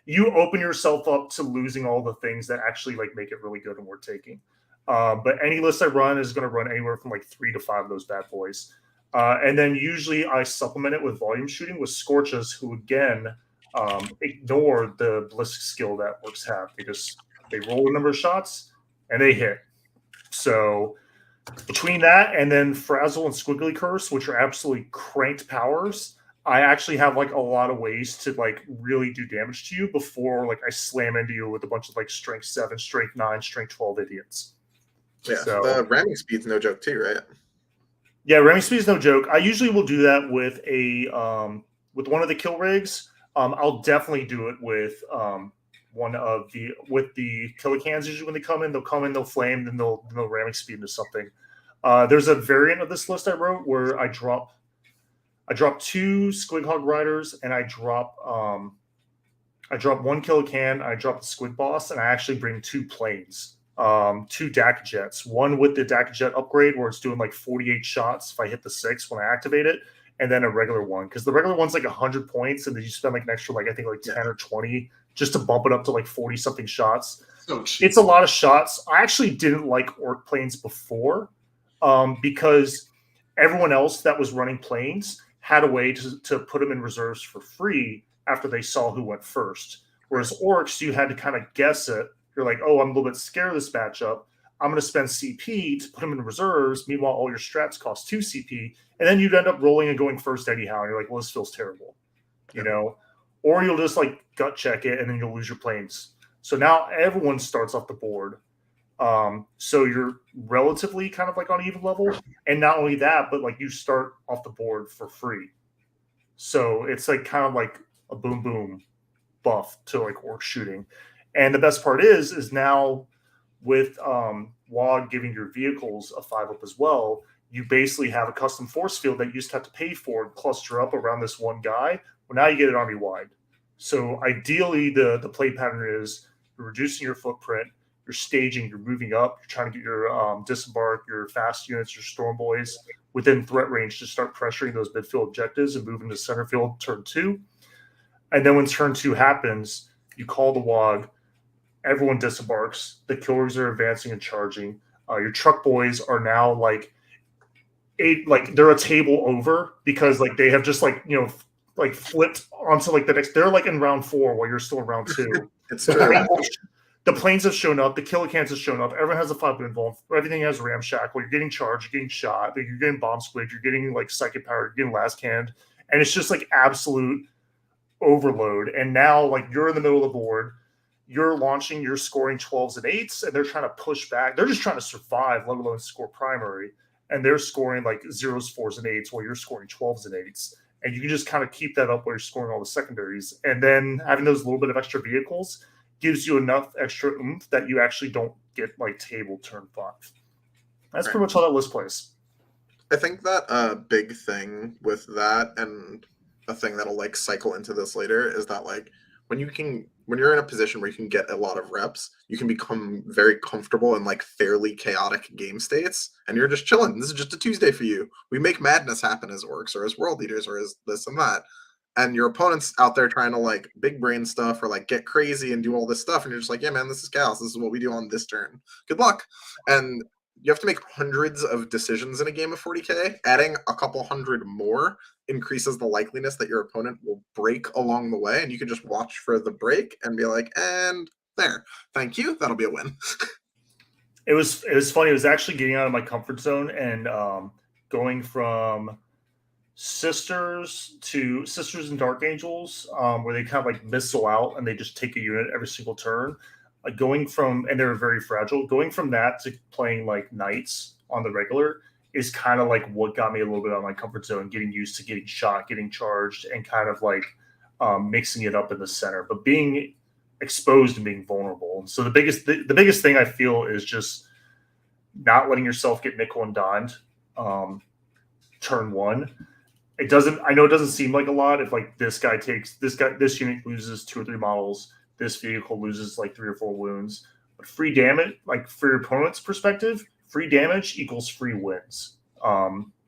[SPEAKER 3] you open yourself up to losing all the things that actually like make it really good and worth taking. But any list I run is going to run anywhere from like 3 to 5 of those bad boys. And then usually I supplement it with volume shooting with Scorches, who again ignore the ballistic skill that orcs have. They roll a number of shots and they hit. So between that and then Frazzle and Squiggly Curse, which are absolutely cranked powers, I actually have like a lot of ways to like really do damage to you before like I slam into you with a bunch of like strength 7, strength 9, strength 12 idiots.
[SPEAKER 2] Yeah, so, the ramming speed's no joke too, right?
[SPEAKER 3] Yeah, ramming speed is no joke. I usually will do that with with one of the kill rigs. I'll definitely do it with the killicans. Usually when they come in, they'll flame, then they'll ramming speed into something. There's a variant of this list I wrote where I drop 2 Squig Hog Riders, and I drop 1 Kill-A-Can, I drop the Squig Boss, and I actually bring 2 planes, 2 DAC Jets. One with the DAC Jet upgrade where it's doing like 48 shots if I hit the 6 when I activate it, and then a regular one, because the regular one's like 100 points, and then you spend like an extra like I think like 10 or 20 just to bump it up to like 40 something shots.
[SPEAKER 1] So cheap.
[SPEAKER 3] It's a lot of shots. I actually didn't like Ork planes before, because everyone else that was running planes had a way to put them in reserves for free after they saw who went first. Whereas Orcs, you had to kind of guess it. You're like, oh, I'm a little bit scared of this matchup. I'm going to spend CP to put them in reserves. Meanwhile, all your strats cost 2 CP. And then you'd end up rolling and going first anyhow. And you're like, well, this feels terrible. You know? Or you'll just like gut check it and then you'll lose your planes. So now everyone starts off the board. So you're relatively kind of like on even level. And not only that, but like you start off the board for free. So it's like kind of like a boom boom buff to like Orc shooting. And the best part is now with WOG giving your vehicles a 5-up as well, you basically have a custom force field that you used to have to pay for and cluster up around this one guy. Well, now you get it army wide. So ideally the play pattern is you're reducing your footprint, you're staging, you're moving up, you're trying to get your disembark, your fast units, your storm boys within threat range to start pressuring those midfield objectives and moving to center field turn 2. And then when turn 2 happens, you call the WOG, everyone disembarks, the killers are advancing and charging. Your truck boys are now like they're a table over because like they have just like, you know, like flipped onto like the next, they're like in round 4 while you're still in round 2.
[SPEAKER 2] It's true.
[SPEAKER 3] The planes have shown up. The Kill-A-Cans have shown up. Everyone has a 5-up involved. Everything has ramshackle. You're getting charged. You're getting shot. You're getting bomb squid. You're getting like psychic power. You're getting last hand. And it's just like absolute overload. And now like you're in the middle of the board. You're launching. You're scoring 12s and 8s. And they're trying to push back. They're just trying to survive, let alone score primary. And they're scoring like 0s, 4s, and 8s while you're scoring 12s and 8s. And you can just kind of keep that up while you're scoring all the secondaries. And then having those little bit of extra vehicles gives you enough extra oomph that you actually don't get like table turn 5. That's pretty much how that list plays.
[SPEAKER 2] I think that a big thing with that, and a thing that'll like cycle into this later, is that like when you're in a position where you can get a lot of reps, you can become very comfortable in like fairly chaotic game states, and you're just chilling. This is just a Tuesday for you. We make madness happen as orcs or as world leaders or as this and that. And your opponent's out there trying to like big brain stuff or like get crazy and do all this stuff. And you're just like, yeah, man, this is chaos. This is what we do on this turn. Good luck. And you have to make hundreds of decisions in a game of 40K. Adding a couple hundred more increases the likeliness that your opponent will break along the way. And you can just watch for the break and be like, and there, thank you. That'll be a win.
[SPEAKER 3] It was funny. It was actually getting out of my comfort zone and going from Sisters and Dark Angels, where they kind of like missile out and they just take a unit every single turn. Going from, and they're very fragile, going from that to playing like Knights on the regular is kind of like what got me a little bit out of my comfort zone, getting used to getting shot, getting charged, and kind of like mixing it up in the center, but being exposed and being vulnerable. And so the biggest thing I feel is just not letting yourself get nickel and dimed turn 1. I know it doesn't seem like a lot if like this unit loses 2 or 3 models, this vehicle loses like 3 or 4 wounds. But free damage, like for your opponent's perspective, free damage equals free wins.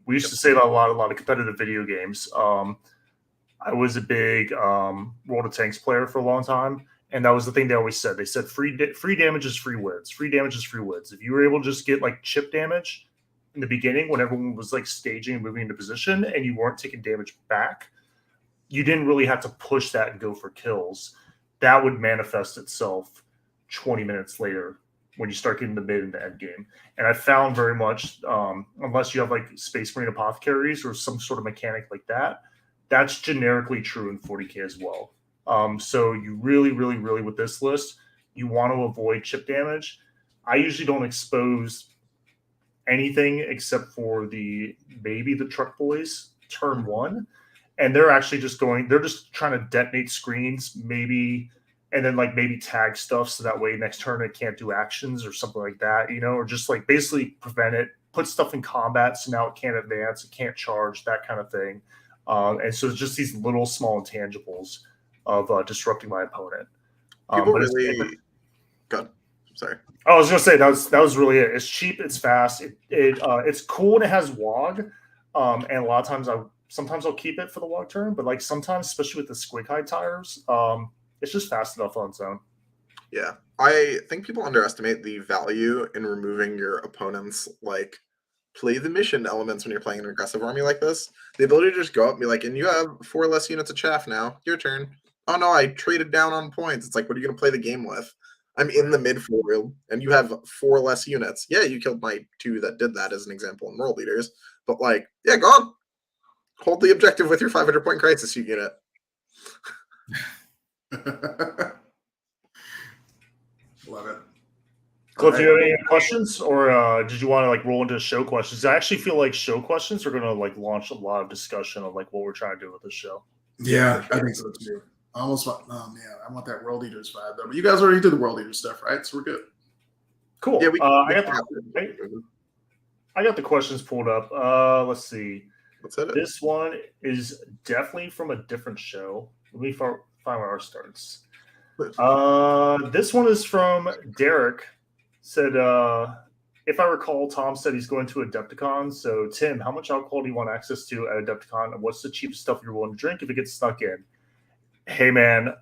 [SPEAKER 3] We used to say that a lot of competitive video games. I was a big World of Tanks player for a long time, and that was the thing they always said. They said free damage is free wins. Free damage is free wins. If you were able to just get like chip damage in the beginning when everyone was like staging and moving into position and you weren't taking damage back, you didn't really have to push that and go for kills. That would manifest itself 20 minutes later when you start getting the mid and the end game. And I found very much, unless you have like Space Marine Apothecaries or some sort of mechanic like that, that's generically true in 40K as well. So you really, really, really, with this list, you want to avoid chip damage. I usually don't expose anything except for maybe the truck boys turn 1, and they're actually they're just trying to detonate screens maybe, and then like maybe tag stuff so that way next turn it can't do actions or something like that, or just like basically prevent it put stuff in combat, so now it can't advance, it can't charge, that kind of thing. And so it's just these little small intangibles of disrupting my opponent.
[SPEAKER 2] People
[SPEAKER 3] but
[SPEAKER 2] really. Good. Sorry.
[SPEAKER 3] I was gonna say that was really it. It's cheap, it's fast, it's cool, and it has WOG. And a lot of times sometimes I'll keep it for the WOG turn, but like sometimes, especially with the squig high tires, it's just fast enough on its own.
[SPEAKER 2] Yeah, I think people underestimate the value in removing your opponent's like play the mission elements when you're playing an aggressive army like this. The ability to just go up and be like, and you have 4 less units of chaff now. Your turn. Oh no, I traded down on points. It's like, what are you gonna play the game with? I'm in the midfield, and you have 4 less units. Yeah, you killed my 2 that did that as an example in World Leaders. But like, yeah, go on. Hold the objective with your 500-point crisis unit.
[SPEAKER 1] Love it.
[SPEAKER 3] Cliff, do you have any questions, or did you want to like roll into show questions? I actually feel like show questions are going to like launch a lot of discussion of like what we're trying to do with this show.
[SPEAKER 1] Yeah, I think so too. I almost want. Oh man, I want that World Eaters vibe though. But you guys already did the World Eaters stuff, right? So we're good.
[SPEAKER 3] Cool.
[SPEAKER 2] Yeah,
[SPEAKER 3] I got the questions pulled up. Let's see.
[SPEAKER 2] Let's hit it.
[SPEAKER 3] This one is definitely from a different show. Let me find where ours starts. This one is from Derek. Said, if I recall, Tom said he's going to Adepticon. So, Tim, how much alcohol do you want access to at Adepticon? And what's the cheapest stuff you're willing to drink if it gets snuck in? Hey, man,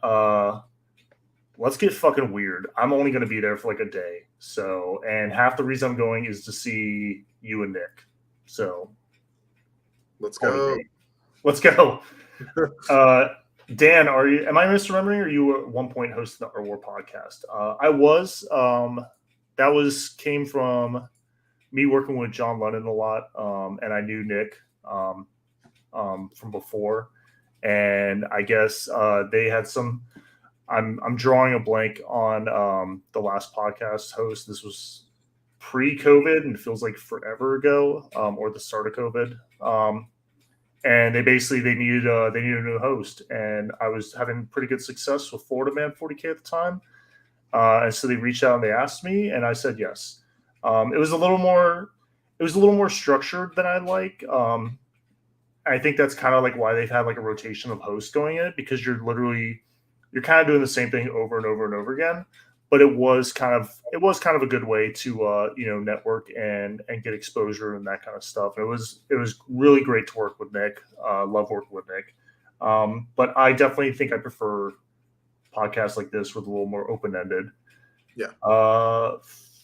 [SPEAKER 3] let's get fucking weird. I'm only going to be there for like a day. So, and half the reason I'm going is to see you and Nick. So,
[SPEAKER 2] let's go.
[SPEAKER 3] Let's go. Dan, am I misremembering, or you were at one point hosting the War podcast? I was. That came from me working with John Lennon a lot, and I knew Nick from before, and I guess they had some. I'm drawing a blank on the last podcast host. This was pre-COVID, and it feels like forever ago, or the start of COVID. And they needed a new host, and I was having pretty good success with Florida Man 40K at the time. And so they reached out and they asked me, and I said yes. It was a little more structured than I like. I think that's kind of like why they've had like a rotation of hosts going in it, because you're kind of doing the same thing over and over and over again. But it was kind of a good way to network and get exposure and that kind of stuff. It was really great to work with Nick. Love working with Nick. But I definitely think I prefer podcasts like this with a little more open-ended.
[SPEAKER 2] Yeah.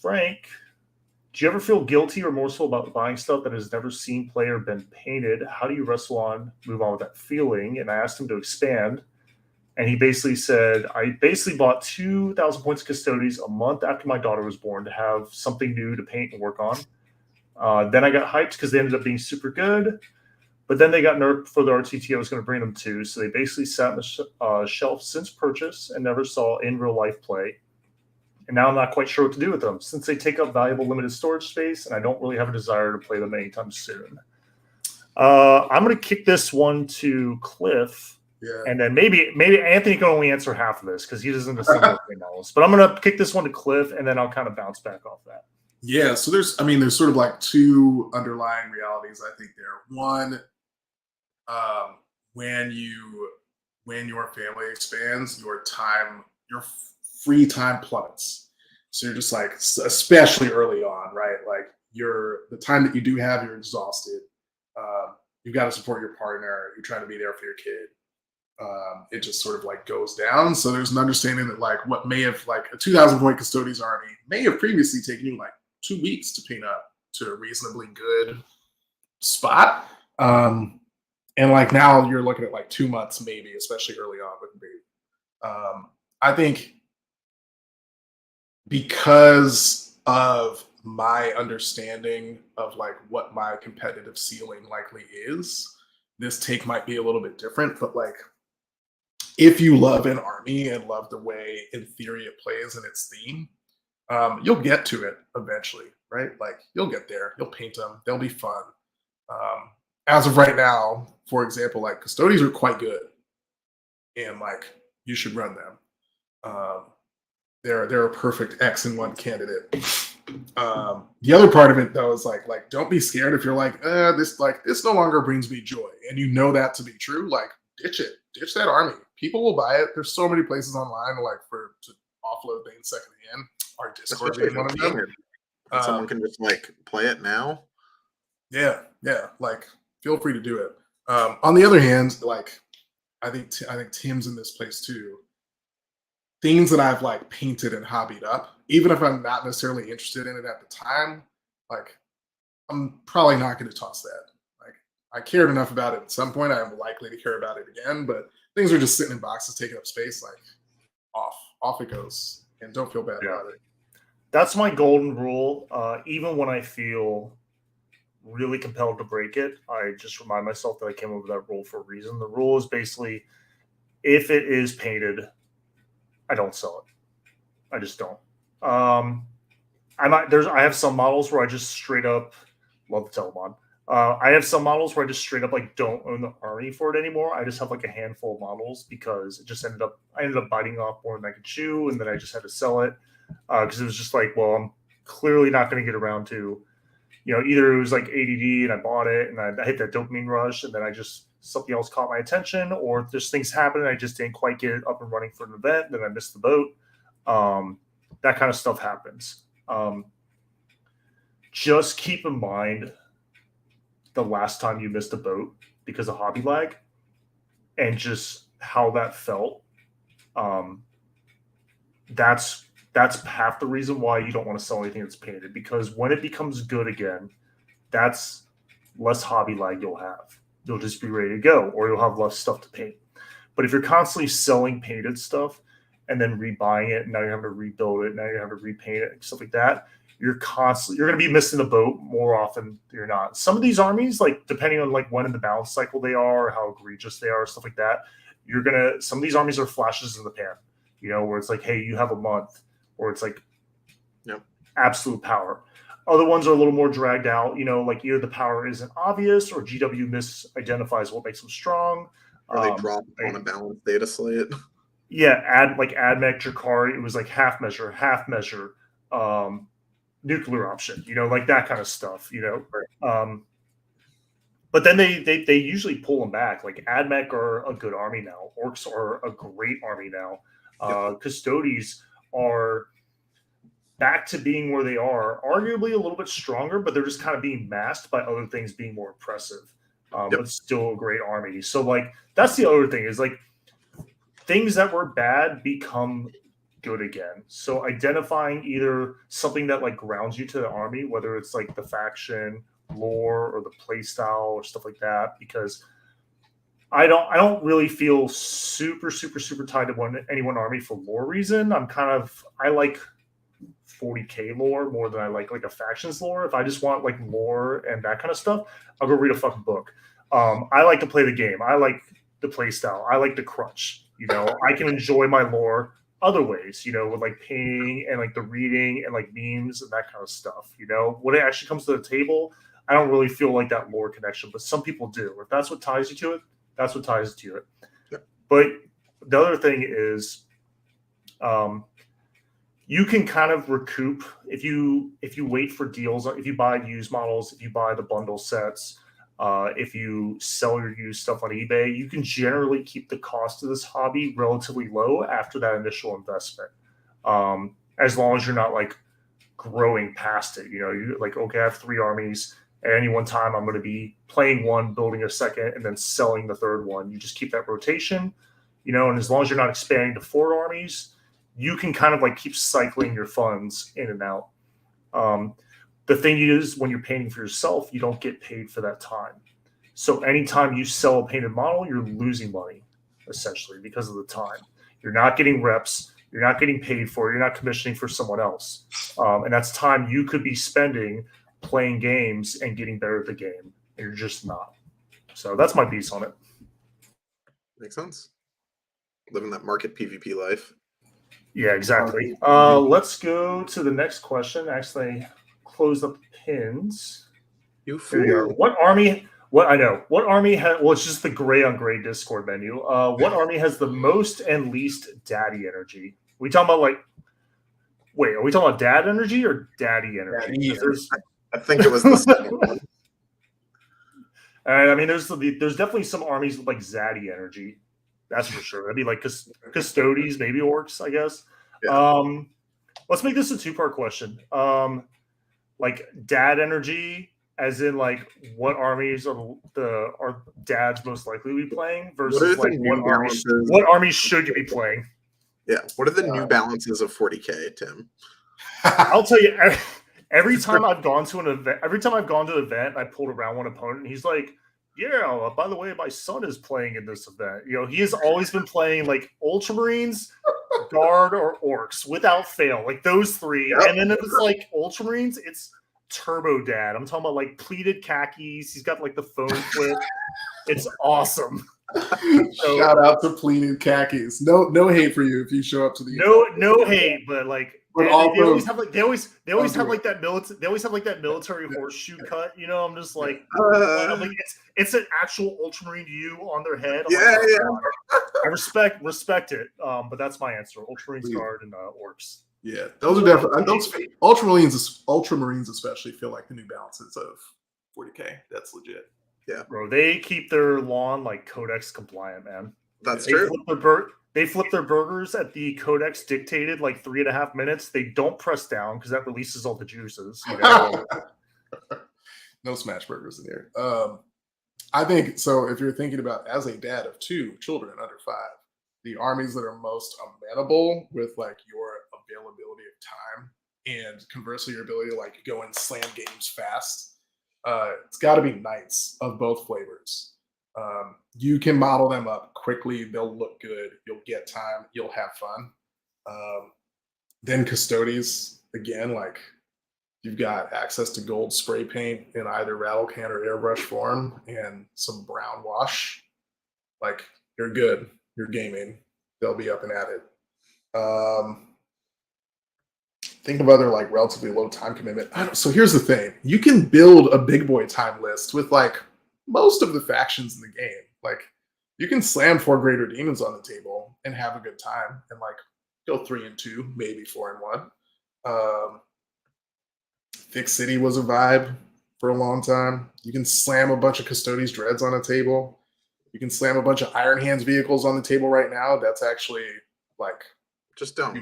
[SPEAKER 3] Frank, do you ever feel guilty or remorseful about buying stuff that has never seen play or been painted? How do you move on with that feeling? And I asked him to expand. And he basically said, I basically bought 2,000 points of Custodes a month after my daughter was born to have something new to paint and work on. Then I got hyped because they ended up being super good. But then they got nerfed for the RTT I was going to bring them to. So they basically sat on the shelf since purchase and never saw in real life play. And now I'm not quite sure what to do with them since they take up valuable limited storage space and I don't really have a desire to play them anytime soon. I'm going to kick this one to Cliff.
[SPEAKER 1] Yeah.
[SPEAKER 3] And then maybe Anthony can only answer half of this because he doesn't assemble models. But I'm going to kick this one to Cliff, and then I'll kind of bounce back off that.
[SPEAKER 1] Yeah. So there's sort of like 2 underlying realities, I think there. One, when your family expands, your free time plummets. So you're just like, especially early on, right? Like the time that you do have, you're exhausted. You've got to support your partner. You're trying to be there for your kid. It just sort of like goes down. So there's an understanding that like what may have like a 2,000 point Custodes army may have previously taken you like 2 weeks to paint up to a reasonably good spot. And like now you're looking at like 2 months maybe, especially early on with the baby. I think because of my understanding of like what my competitive ceiling likely is, this take might be a little bit different, but like if you love an army and love the way in theory it plays and its theme, you'll get to it eventually, right? Like you'll get there, you'll paint them, they'll be fun. As of right now, for example, like Custodes are quite good and like you should run them. They're a perfect X and 1 candidate. The other part of it though is like don't be scared if you're like this no longer brings me joy, and you know that to be true. Like ditch that army. People will buy it. There's so many places online to offload things secondhand. Our Discord being one of them.
[SPEAKER 2] Someone can just like play it now.
[SPEAKER 1] Yeah, like feel free to do it. On the other hand, like I think Tim's in this place too. Things that I've like painted and hobbied up, even if I'm not necessarily interested in it at the time, like I'm probably not going to toss that. Like I cared enough about it at some point, I am likely to care about it again. But things are just sitting in boxes, taking up space. Like off it goes, and don't feel bad about it.
[SPEAKER 3] That's my golden rule. Even when I feel really compelled to break it, I just remind myself that I came up with that rule for a reason. The rule is basically, if it is painted, I don't sell it. I just don't. I have some models where I just straight up love the Telemon. I have some models where I just straight up like don't own the army for it anymore. I just have like a handful of models because it just I ended up biting off more than I could chew, and then I just had to sell it because it was just like, well, I'm clearly not going to get around to, either it was like ADD and I bought it and I hit that dopamine rush, and then something else caught my attention, or just things happened and I just didn't quite get it up and running for an event, then I missed the boat. That kind of stuff happens. Just keep in mind the last time you missed a boat because of hobby lag and just how that felt. That's half the reason why you don't want to sell anything that's painted, because when it becomes good again, that's less hobby lag you'll have. You'll just be ready to go, or you'll have less stuff to paint. But if you're constantly selling painted stuff and then rebuying it, and now you're having to rebuild it, now you're having to repaint it, and stuff like that, you're going to be missing the boat more often than you're not. Some of these armies, like depending on like when in the balance cycle they are, or how egregious they are, stuff like that, some of these armies are flashes in the pan, where it's like, hey, you have a month, or it's like absolute power. Other ones are a little more dragged out, like either the power isn't obvious or GW misidentifies what makes them strong.
[SPEAKER 2] Or they drop on a balanced data slate.
[SPEAKER 3] Yeah, AdMech, Drakari, it was like half measure, nuclear option, like that kind of stuff, but then they usually pull them back. Like AdMech are a good army now. Orcs are a great army now. Custodes are back to being where they are, arguably a little bit stronger, but they're just kind of being masked by other things being more oppressive. But still a great army. So like that's the other thing, is like things that were bad become good again. So identifying either something that like grounds you to the army, whether it's like the faction lore or the play style or stuff like that, because I don't really feel super tied to any one army for lore reason. I like 40k lore more than I like a factions lore. If I just want like lore and that kind of stuff, I'll go read a fucking book. I like to play the game. I like the play style. I like to crunch. I can enjoy my lore other ways, with like painting and like the reading and like memes and that kind of stuff. When it actually comes to the table, I don't really feel like that lore connection, but some people do. If that's what ties you to it, that's what ties you to it. Yeah. But the other thing is, you can kind of recoup if you wait for deals. If you buy used models, if you buy the bundle sets, if you sell your used stuff on eBay, you can generally keep the cost of this hobby relatively low after that initial investment. As long as you're not like growing past it, you're like, okay, I have 3 armies. At any one time, I'm going to be playing one, building a second, and then selling the third one. You just keep that rotation, and as long as you're not expanding to 4 armies, you can kind of like keep cycling your funds in and out. The thing is, when you're painting for yourself, you don't get paid for that time. So anytime you sell a painted model, you're losing money, essentially, because of the time. You're not getting reps. You're not getting paid for it. You're not commissioning for someone else. And that's time you could be spending playing games and getting better at the game. And you're just not. So that's my piece on it.
[SPEAKER 2] Makes sense. Living that market PvP life.
[SPEAKER 3] Yeah, exactly. Let's go to the next question. Actually, close up the pins.
[SPEAKER 2] You fool.
[SPEAKER 3] Here we are. What army? What army has? Well, it's just the gray on gray Discord menu. What army has the most and least daddy energy? We talking about like Wait, are we talking about dad energy or daddy energy?
[SPEAKER 1] Daddy energy.
[SPEAKER 2] I think it was the second one.
[SPEAKER 3] I mean, there's definitely some armies with like zaddy energy. That's for sure. That'd be like custodies, maybe orcs, I guess.
[SPEAKER 2] Yeah.
[SPEAKER 3] Let's make this a two-part question. Like dad energy, as in like what armies are dads most likely to be playing versus like what armies should you be playing?
[SPEAKER 2] Yeah. What are the new balances of 40K, Tim?
[SPEAKER 3] I'll tell you, every time I've gone to an event, I pulled around one opponent, and he's like, yeah, by the way, my son is playing in this event. You know, he has always been playing like Ultramarines, Guard, or Orcs without fail. Like those three. Yep. And then if it's like Ultramarines, it's Turbo Dad. I'm talking about like pleated khakis. He's got like the phone flip. It's awesome.
[SPEAKER 1] So, shout out to pleated khakis. No hate for you if you show up to the
[SPEAKER 3] no hate, but like they always have like that military horseshoe cut. You know, I'm just like, it's an actual Ultramarine U on their head. I respect it. But that's my answer: Ultramarines, Guard, and Orcs.
[SPEAKER 1] Yeah, those are definitely Ultramarines especially feel like the new balances of 40K. That's legit.
[SPEAKER 2] Yeah,
[SPEAKER 3] bro, they keep their lawn like Codex compliant, man.
[SPEAKER 2] That's true.
[SPEAKER 3] They flip their burgers at the Codex dictated like 3.5 minutes. They don't press down because that releases all the juices. You know?
[SPEAKER 1] No smash burgers in there. I think so. If you're thinking about as a dad of 2 children under 5, the armies that are most amenable with like your availability of time and conversely your ability to like go and slam games fast, it's got to be knights of both flavors. You can model them up quickly. They'll look good. You'll get time. You'll have fun. Then custodies, again, like you've got access to gold spray paint in either rattle can or airbrush form and some brown wash. Like you're good. You're gaming. They'll be up and at it. Think of other like relatively low time commitment. So here's the thing. You can build a big boy time list with like most of the factions in the game. Like you can slam 4 greater demons on the table and have a good time and like go 3-2, maybe 4-1. Thick City was a vibe for a long time. You can slam a bunch of Custodes Dreads on a table. You can slam a bunch of Iron Hands vehicles on the table right now. That's actually like
[SPEAKER 2] just don't.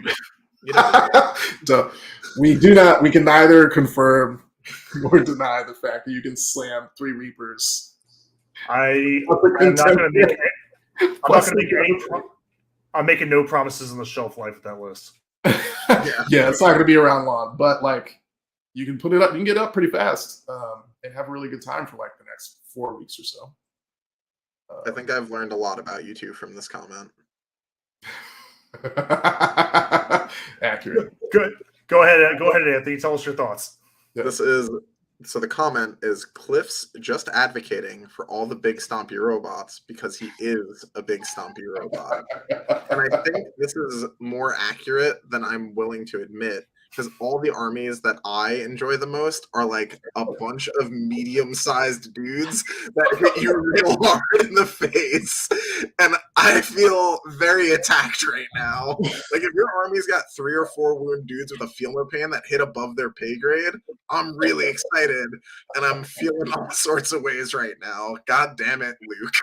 [SPEAKER 1] So we can neither confirm nor deny the fact that you can slam 3 Reapers.
[SPEAKER 3] I'm making no promises on the shelf life of that list.
[SPEAKER 1] Yeah, it's not going to be around long, but like you can put it up, you can get up pretty fast and have a really good time for like the next 4 weeks or so.
[SPEAKER 2] I think I've learned a lot about you two from this comment.
[SPEAKER 1] Accurate.
[SPEAKER 3] Good. Go ahead, Anthony. Tell us your thoughts.
[SPEAKER 2] Yeah. So the comment is Cliff's just advocating for all the big stompy robots because he is a big stompy robot. And I think this is more accurate than I'm willing to admit because all the armies that I enjoy the most are like a bunch of medium-sized dudes that hit you real hard in the face. And I feel very attacked right now. Like if your army's got 3 or 4 wound dudes with a Feel Pain that hit above their pay grade, I'm really excited and I'm feeling all sorts of ways right now. God damn it, Luke.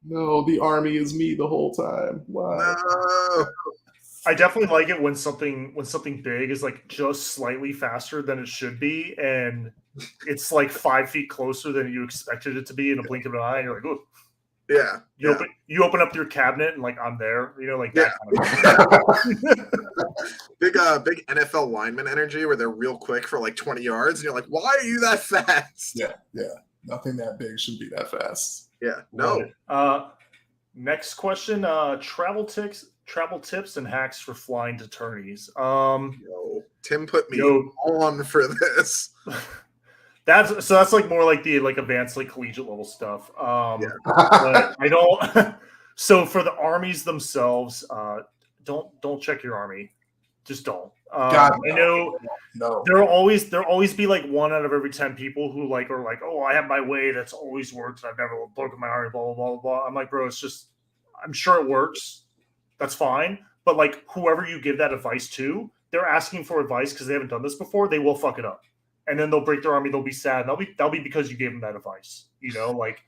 [SPEAKER 1] No, the army is me the whole time. Why?
[SPEAKER 2] No.
[SPEAKER 3] I definitely like it when something big is like just slightly faster than it should be, and it's like 5 feet closer than you expected it to be in a blink of an eye. And you're like, oh,
[SPEAKER 2] yeah.
[SPEAKER 3] You open up your cabinet and like I'm there, you know, like that kind
[SPEAKER 2] of big NFL lineman energy where they're real quick for like 20 yards, and you're like, why are you that fast?
[SPEAKER 1] Yeah. Nothing that big should be that fast.
[SPEAKER 2] Yeah. No.
[SPEAKER 3] Next question. Travel tips and hacks for flying to tourneys.
[SPEAKER 2] Tim put me on for this.
[SPEAKER 3] That's like more like the like advanced like collegiate level stuff. But I don't. So for the armies themselves, don't check your army. Just don't.
[SPEAKER 1] God,
[SPEAKER 3] I know there'll always be like 1 out of every 10 people who like are like, oh, I have my way that's always worked. I've never broken my army. Blah blah blah blah. I'm like, bro, it's just. I'm sure it works. That's fine. but like whoever you give that advice to, they're asking for advice because they haven't done this before. They will fuck it up, and then they'll break their army. They'll be sad. That'll be because you gave them that advice. You know, like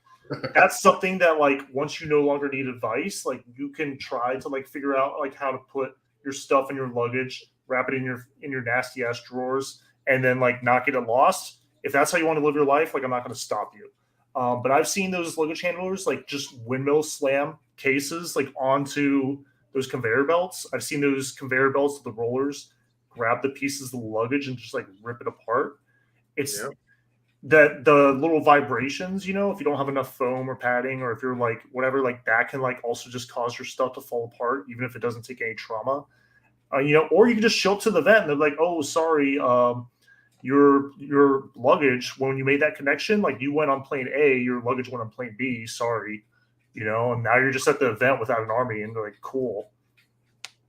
[SPEAKER 3] that's something that like once you no longer need advice, like you can try to like figure out like how to put your stuff in your luggage, wrap it in your nasty ass drawers, and then like not get it lost. If that's how you want to live your life, like I'm not going to stop you. But I've seen those luggage handlers like just windmill slam cases like onto those conveyor belts. I've seen those conveyor belts with the rollers grab the pieces of the luggage and just like rip it apart. It's that the little vibrations, you know, if you don't have enough foam or padding, or if you're like whatever, like that can like also just cause your stuff to fall apart, even if it doesn't take any trauma. You know, or you can just show up to the event and they're like, oh, sorry, your luggage, when you made that connection, like you went on plane A, your luggage went on plane B, sorry, you know, and now you're just at the event without an army, and they're like, cool.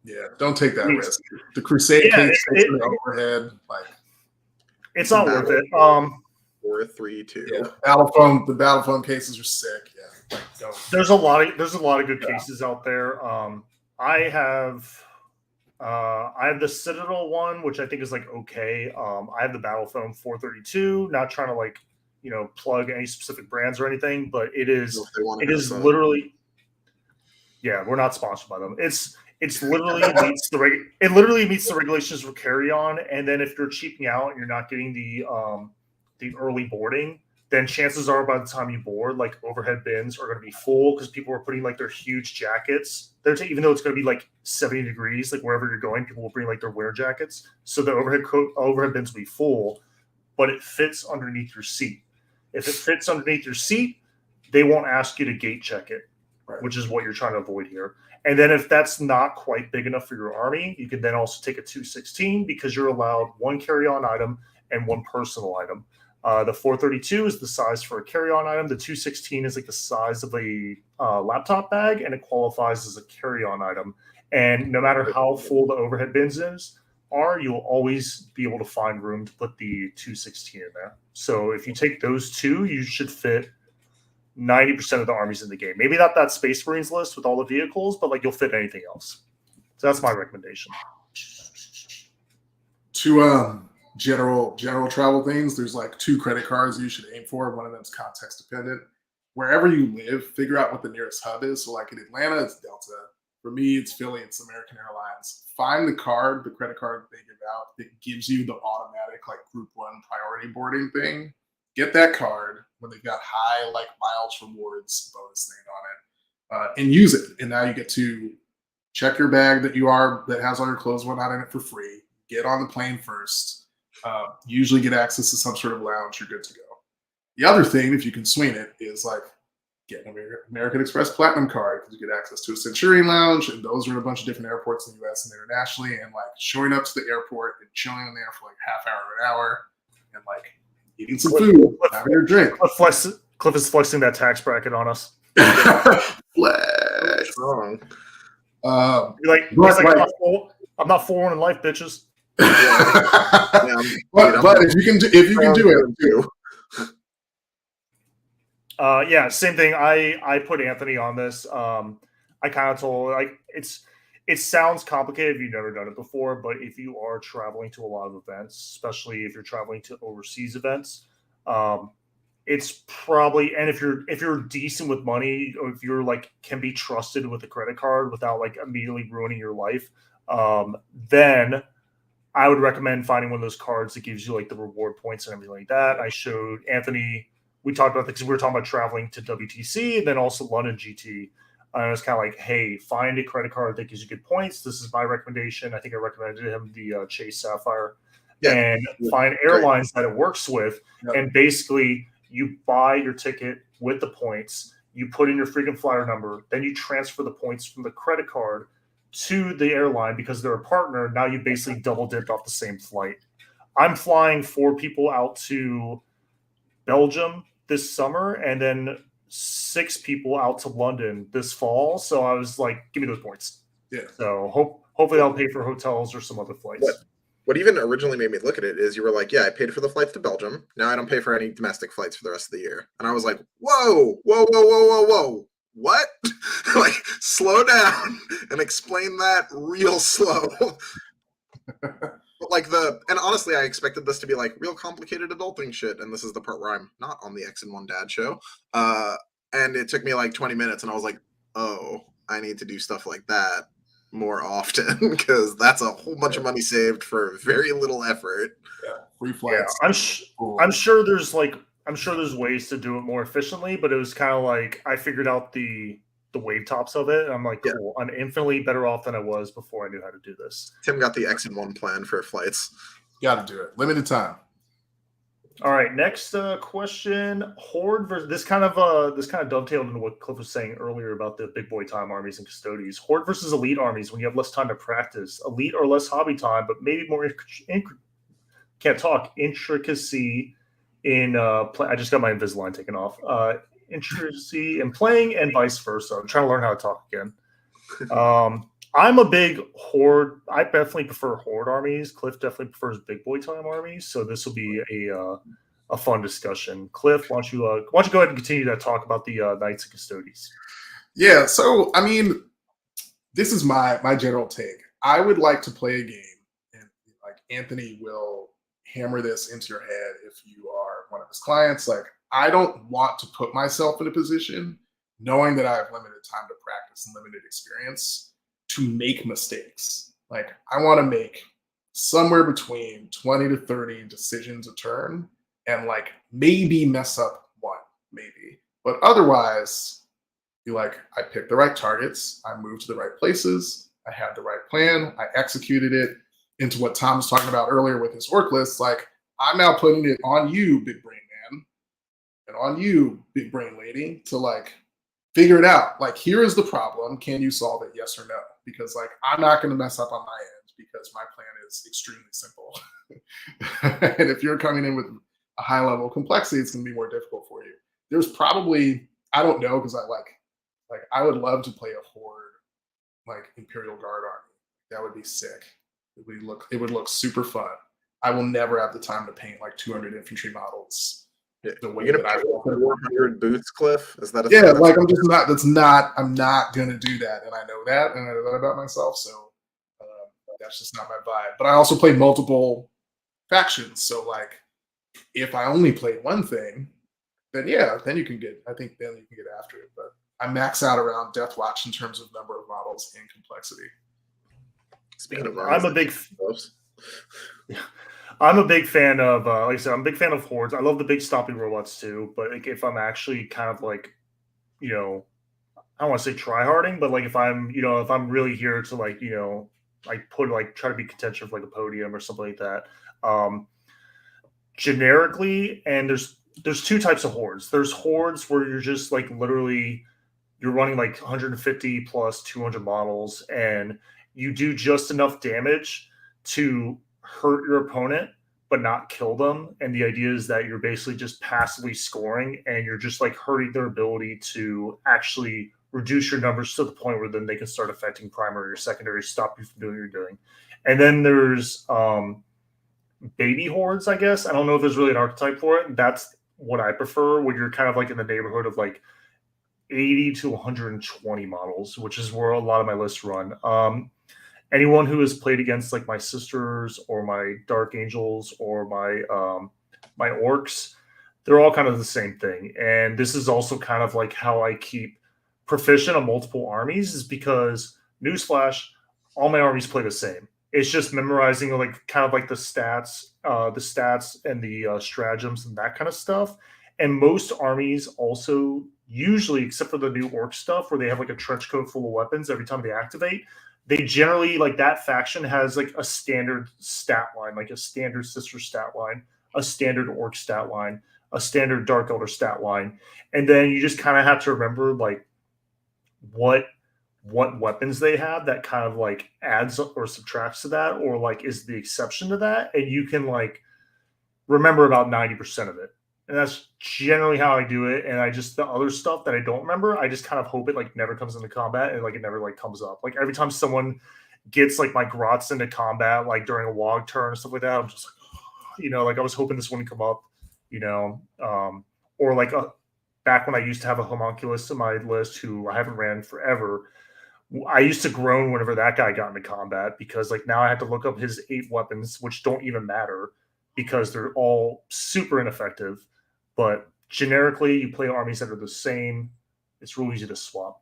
[SPEAKER 1] Yeah, don't take that risk. The Crusade case in the overhead, like
[SPEAKER 3] it's not worth it.
[SPEAKER 2] 4, 3, 2.
[SPEAKER 1] Yeah, the battle phone cases are sick. Yeah, like, don't.
[SPEAKER 3] There's a lot of good cases out there. I have the Citadel one, which I think is like okay. I have the Battle Foam 432. Not trying to like, you know, plug any specific brands or anything, but it is literally. Yeah, we're not sponsored by them. It's literally meets the regulations for carry on, and then if you're cheaping out and you're not getting the early boarding, then chances are by the time you board, like overhead bins are going to be full because people are putting like their huge jackets. Even though it's going to be like 70 degrees, like wherever you're going, people will bring like their winter jackets. So the overhead bins will be full, but it fits underneath your seat. If it fits underneath your seat, they won't ask you to gate check it,
[SPEAKER 1] right,
[SPEAKER 3] which is what you're trying to avoid here. And then if that's not quite big enough for your army, you can then also take a 216 because you're allowed one carry-on item and one personal item. The 432 is the size for a carry-on item. The 216 is like the size of a laptop bag, and it qualifies as a carry-on item. And no matter how full the overhead bins are, you'll always be able to find room to put the 216 in there. So if you take those two, you should fit 90% of the armies in the game. Maybe not that Space Marines list with all the vehicles, but like you'll fit anything else. So that's my recommendation.
[SPEAKER 1] To general travel things, there's like 2 credit cards you should aim for. One of them is context dependent. Wherever you live, figure out what the nearest hub is. So like in Atlanta, it's Delta. For me, it's Philly, it's American Airlines. Find the credit card they give out that gives you the automatic like group 1 priority boarding thing. Get that card when they've got high like miles rewards bonus thing on it, and use it. And now you get to check your bag that has all your clothes whatnot in it for free. Get on the plane first. Usually get access to some sort of lounge. You're good to go. The other thing, if you can swing it, is like get an American Express Platinum card because you get access to a Centurion Lounge, and those are in a bunch of different airports in the U.S. and internationally. And like showing up to the airport and chilling in there for like half hour to an hour, and like eating some food, having your drink.
[SPEAKER 3] Cliff is flexing that tax bracket on us.
[SPEAKER 1] Flex.
[SPEAKER 2] Wrong.
[SPEAKER 3] I'm not 4-1 in life, bitches.
[SPEAKER 1] But if you can do it too.
[SPEAKER 3] Yeah, same thing. I put Anthony on this. I kind of told like it sounds complicated if you've never done it before, but if you are traveling to a lot of events, especially if you're traveling to overseas events, it's probably, and if you're decent with money, or if you're like can be trusted with a credit card without like immediately ruining your life, then I would recommend finding one of those cards that gives you like the reward points and everything like that. I showed Anthony. We talked about this because we were talking about traveling to WTC and then also London GT. And I was kind of like, hey, find a credit card that gives you good points. This is my recommendation. I think I recommended him the Chase Sapphire. Yeah. And find airlines that it works with. Yeah. And basically, you buy your ticket with the points. You put in your freaking flyer number. Then you transfer the points from the credit card to the airline because they're a partner. Now you basically double dipped off the same flight. I'm flying 4 people out to Belgium this summer and then 6 people out to London this fall. So I was like, give me those points.
[SPEAKER 1] Yeah.
[SPEAKER 3] So hopefully I'll pay for hotels or some other flights.
[SPEAKER 2] What even originally made me look at it is you were like, yeah, I paid for the flights to Belgium. Now I don't pay for any domestic flights for the rest of the year. And I was like, whoa. what? Like, slow down and explain that real slow. But like and honestly, I expected this to be like real complicated adulting shit, and this is the part where I'm not on the X and One Dad show. And it took me like 20 minutes, and I was like, oh, I need to do stuff like that more often because that's a whole bunch of money saved for very little effort.
[SPEAKER 1] Yeah, free flights.
[SPEAKER 3] Yeah, I'm sure there's ways to do it more efficiently, but it was kind of like I figured out the wave tops of it. And I'm like, cool. Yeah. I'm infinitely better off than I was before I knew how to do this.
[SPEAKER 2] Tim got the X and One plan for flights.
[SPEAKER 1] Got to do it. Limited time.
[SPEAKER 3] All right, next question: Horde versus this kind of dovetailed into what Cliff was saying earlier about the big boy time armies and custodies. Horde versus elite armies when you have less time to practice. Elite or less hobby time, but maybe more intricacy in play. I just got my Invisalign taken off. Intricacy in playing and vice versa. I'm trying to learn how to talk again. I'm a big Horde. I definitely prefer Horde armies. Cliff definitely prefers big boy time armies. So this will be a fun discussion. Cliff, why don't you go ahead and continue to talk about the Knights and Custodies?
[SPEAKER 1] Yeah. So I mean, this is my general take. I would like to play a game, and like Anthony will hammer this into your head if you are one of his clients. Like, I don't want to put myself in a position knowing that I have limited time to practice and limited experience to make mistakes. Like, I want to make somewhere between 20 to 30 decisions a turn and like maybe mess up one, maybe. But otherwise, be like, I picked the right targets, I moved to the right places, I had the right plan, I executed it into what Tom was talking about earlier with his orc list. Like, I'm now putting it on you, big brain man, and on you, big brain lady, to like figure it out. Like, here is the problem. Can you solve it? Yes or no? Because like, I'm not going to mess up on my end because my plan is extremely simple. And if you're coming in with a high level of complexity, it's going to be more difficult for you. There's probably, I don't know, because I would love to play a Horde like Imperial Guard army. That would be sick. It would look super fun. I will never have the time to paint like 200 infantry models. The way that I
[SPEAKER 2] 400 boots, Cliff. Is that
[SPEAKER 1] like I'm just not. I'm not gonna do that, and I know that, and I know that about myself. So that's just not my vibe. But I also play multiple factions, so like if I only played one thing, then yeah, then you can get. I think then you can get after it. But I max out around Death Watch in terms of number of models and complexity.
[SPEAKER 2] Speaking of,
[SPEAKER 3] I'm a big fan of, like I said, I'm a big fan of Hordes. I love the big stomping robots too. But like, if I'm actually kind of like, I don't want to say tryharding, but like if I'm really here to like, like try to be contention for like a podium or something like that. Generically, and there's two types of Hordes. There's Hordes where you're just like literally you're running like 150 plus 200 models, and you do just enough damage to hurt your opponent but not kill them. And the idea is that you're basically just passively scoring, and you're just like hurting their ability to actually reduce your numbers to the point where then they can start affecting primary or secondary, stop you from doing what you're doing. And then there's baby Hordes, I guess. I don't know if there's really an archetype for it. That's what I prefer, when you're kind of like in the neighborhood of like 80 to 120 models, which is where a lot of my lists run. Anyone who has played against like my sisters or my Dark Angels or my orcs, they're all kind of the same thing. And this is also kind of like how I keep proficient on multiple armies, is because, newsflash, all my armies play the same. It's just memorizing like kind of like the stats and the stratagems and that kind of stuff. And most armies also, usually, except for the new orc stuff where they have like a trench coat full of weapons every time they activate, they generally, like, that faction has like a standard stat line, like a standard sister stat line, a standard orc stat line, a standard dark elder stat line. And then you just kind of have to remember like what weapons they have that kind of like adds or subtracts to that, or like is the exception to that. And you can like remember about 90% of it. And that's generally how I do it. And I just, the other stuff that I don't remember, I just kind of hope it like never comes into combat, and like it never like comes up. Like every time someone gets like my grots into combat, like during a log turn or stuff like that, I'm just like, like I was hoping this wouldn't come up, or like back when I used to have a homunculus in my list who I haven't ran forever, I used to groan whenever that guy got into combat because like now I have to look up his 8 weapons, which don't even matter because they're all super ineffective. But generically, you play armies that are the same. It's real easy to swap.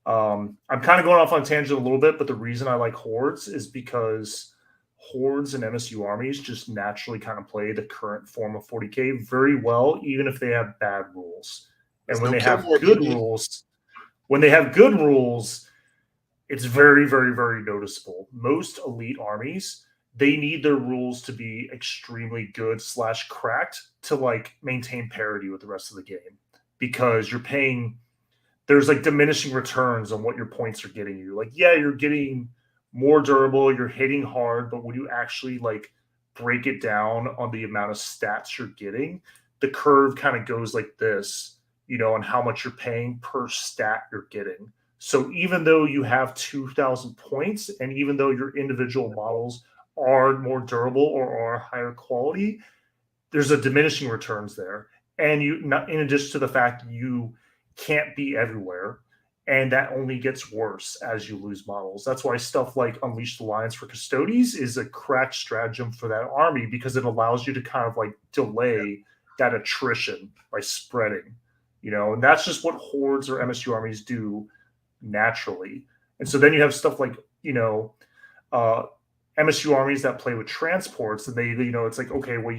[SPEAKER 3] I'm kind of going off on tangent a little bit, but the reason I like hordes is because hordes and MSU armies just naturally kind of play the current form of 40k very well, even if they have bad rules. And when they have good rules, it's very, very, very noticeable. Most elite armies, they need their rules to be extremely good / cracked to like maintain parity with the rest of the game because you're paying. There's like diminishing returns on what your points are getting you. Like, yeah, you're getting more durable, you're hitting hard, but when you actually like break it down on the amount of stats you're getting, the curve kind of goes like this, on how much you're paying per stat you're getting. So even though you have 2,000 points, and even though your individual models are more durable or are higher quality, there's a diminishing returns there. And in addition to the fact you can't be everywhere, and that only gets worse as you lose models. That's why stuff like Unleash the Lions for Custodes is a cracked stratagem for that army because it allows you to kind of like delay that attrition by spreading, and that's just what hordes or MSU armies do naturally. And so then you have stuff like MSU armies that play with transports, and they it's like, okay, well,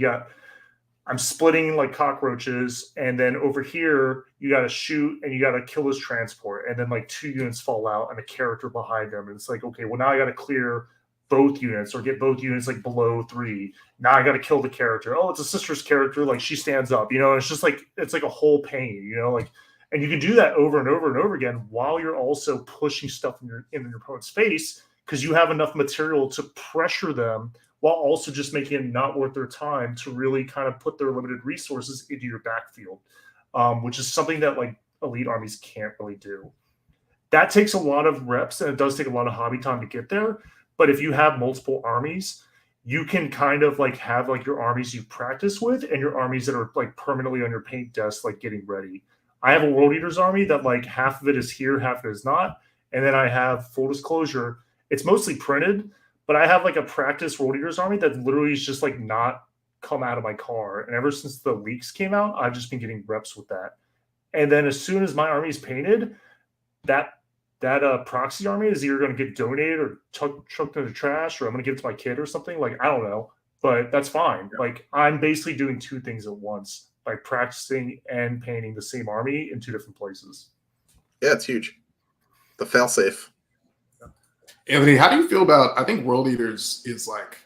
[SPEAKER 3] I'm splitting like cockroaches, and then over here you got to shoot and you got to kill this transport, and then like 2 units fall out and a character behind them, and it's like, okay, well now I got to clear both units or get both units like below 3. Now I got to kill the character. Oh, it's a sister's character, like she stands up, it's just like it's like a whole pain, like. And you can do that over and over and over again while you're also pushing stuff in your opponent's face because you have enough material to pressure them while also just making it not worth their time to really kind of put their limited resources into your backfield, which is something that like elite armies can't really do. That takes a lot of reps and it does take a lot of hobby time to get there. But if you have multiple armies, you can kind of like have like your armies you practice with and your armies that are like permanently on your paint desk, like getting ready. I have a World Eaters army that like half of it is here, half of it is not. And then I have, full disclosure, it's mostly printed, but I have like a practice World Eaters army that literally is just like not come out of my car. And ever since the leaks came out, I've just been getting reps with that. And then as soon as my army is painted, that proxy army is either going to get donated or chucked into the trash, or I'm going to give it to my kid or something. Like, I don't know, but that's fine. Yeah. Like, I'm basically doing 2 things at once by practicing and painting the same army in 2 different places.
[SPEAKER 2] Yeah, it's huge. The failsafe.
[SPEAKER 1] Anthony, how do you feel about, I think World Eaters is like,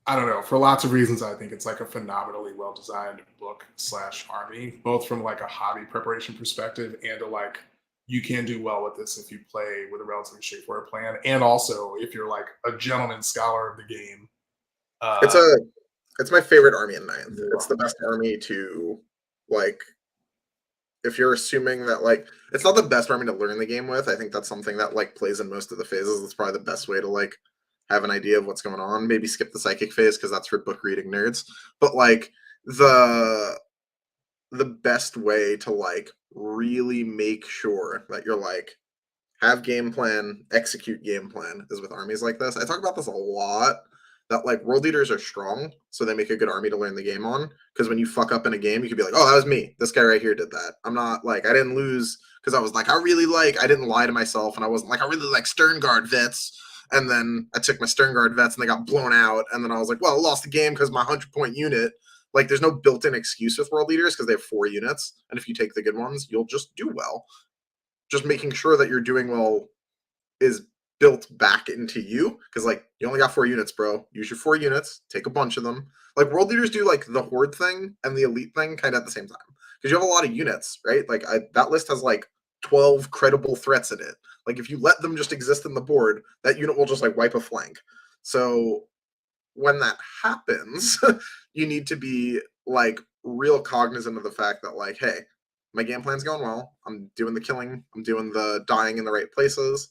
[SPEAKER 1] I don't know, for lots of reasons, I think it's like a phenomenally well-designed book / army, both from like a hobby preparation perspective and like, you can do well with this if you play with a relatively straightforward plan. And also if you're like a gentleman scholar of the game.
[SPEAKER 2] It's my favorite army in 9th. It's the best army to like, if you're assuming that like, it's not the best army to learn the game with. I think that's something that like plays in most of the phases. That's probably the best way to like have an idea of what's going on. Maybe skip the psychic phase because that's for book reading nerds. But like the best way to like really make sure that you're like have game plan, execute game plan is with armies like this. I talk about this a lot. That like World Eaters are strong, so they make a good army to learn the game on. Because when you fuck up in a game, you could be like, "Oh, that was me. This guy right here did that." I'm not like I didn't lose because I was like I didn't lie to myself, and I wasn't like I really like Sternguard vets. And then I took my Sternguard vets, and they got blown out. And then I was like, "Well, I lost the game because my 100-point unit." Like, there's no built-in excuse with World Eaters because they have 4 units, and if you take the good ones, you'll just do well. Just making sure that you're doing well is built back into you because like you only got 4 units, bro. Use your 4 units, take a bunch of them. Like World Leaders do like the Horde thing and the Elite thing kind of at the same time because you have a lot of units, right? Like that list has like 12 credible threats in it. Like if you let them just exist in the board, that unit will just like wipe a flank. So when that happens, you need to be like real cognizant of the fact that like, hey, my game plan's going well. I'm doing the killing. I'm doing the dying in the right places.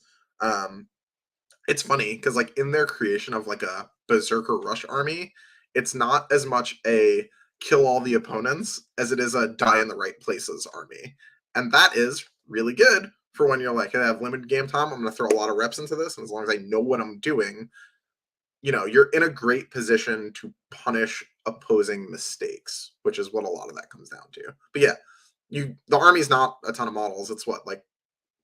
[SPEAKER 2] It's funny because like in their creation of like a Berserker Rush army, it's not as much a kill all the opponents as it is a die in the right places army. And that is really good for when you're like, hey, I have limited game time. I'm going to throw a lot of reps into this. And as long as I know what I'm doing, you're in a great position to punish opposing mistakes, which is what a lot of that comes down to. But yeah, the army's not a ton of models. It's what, like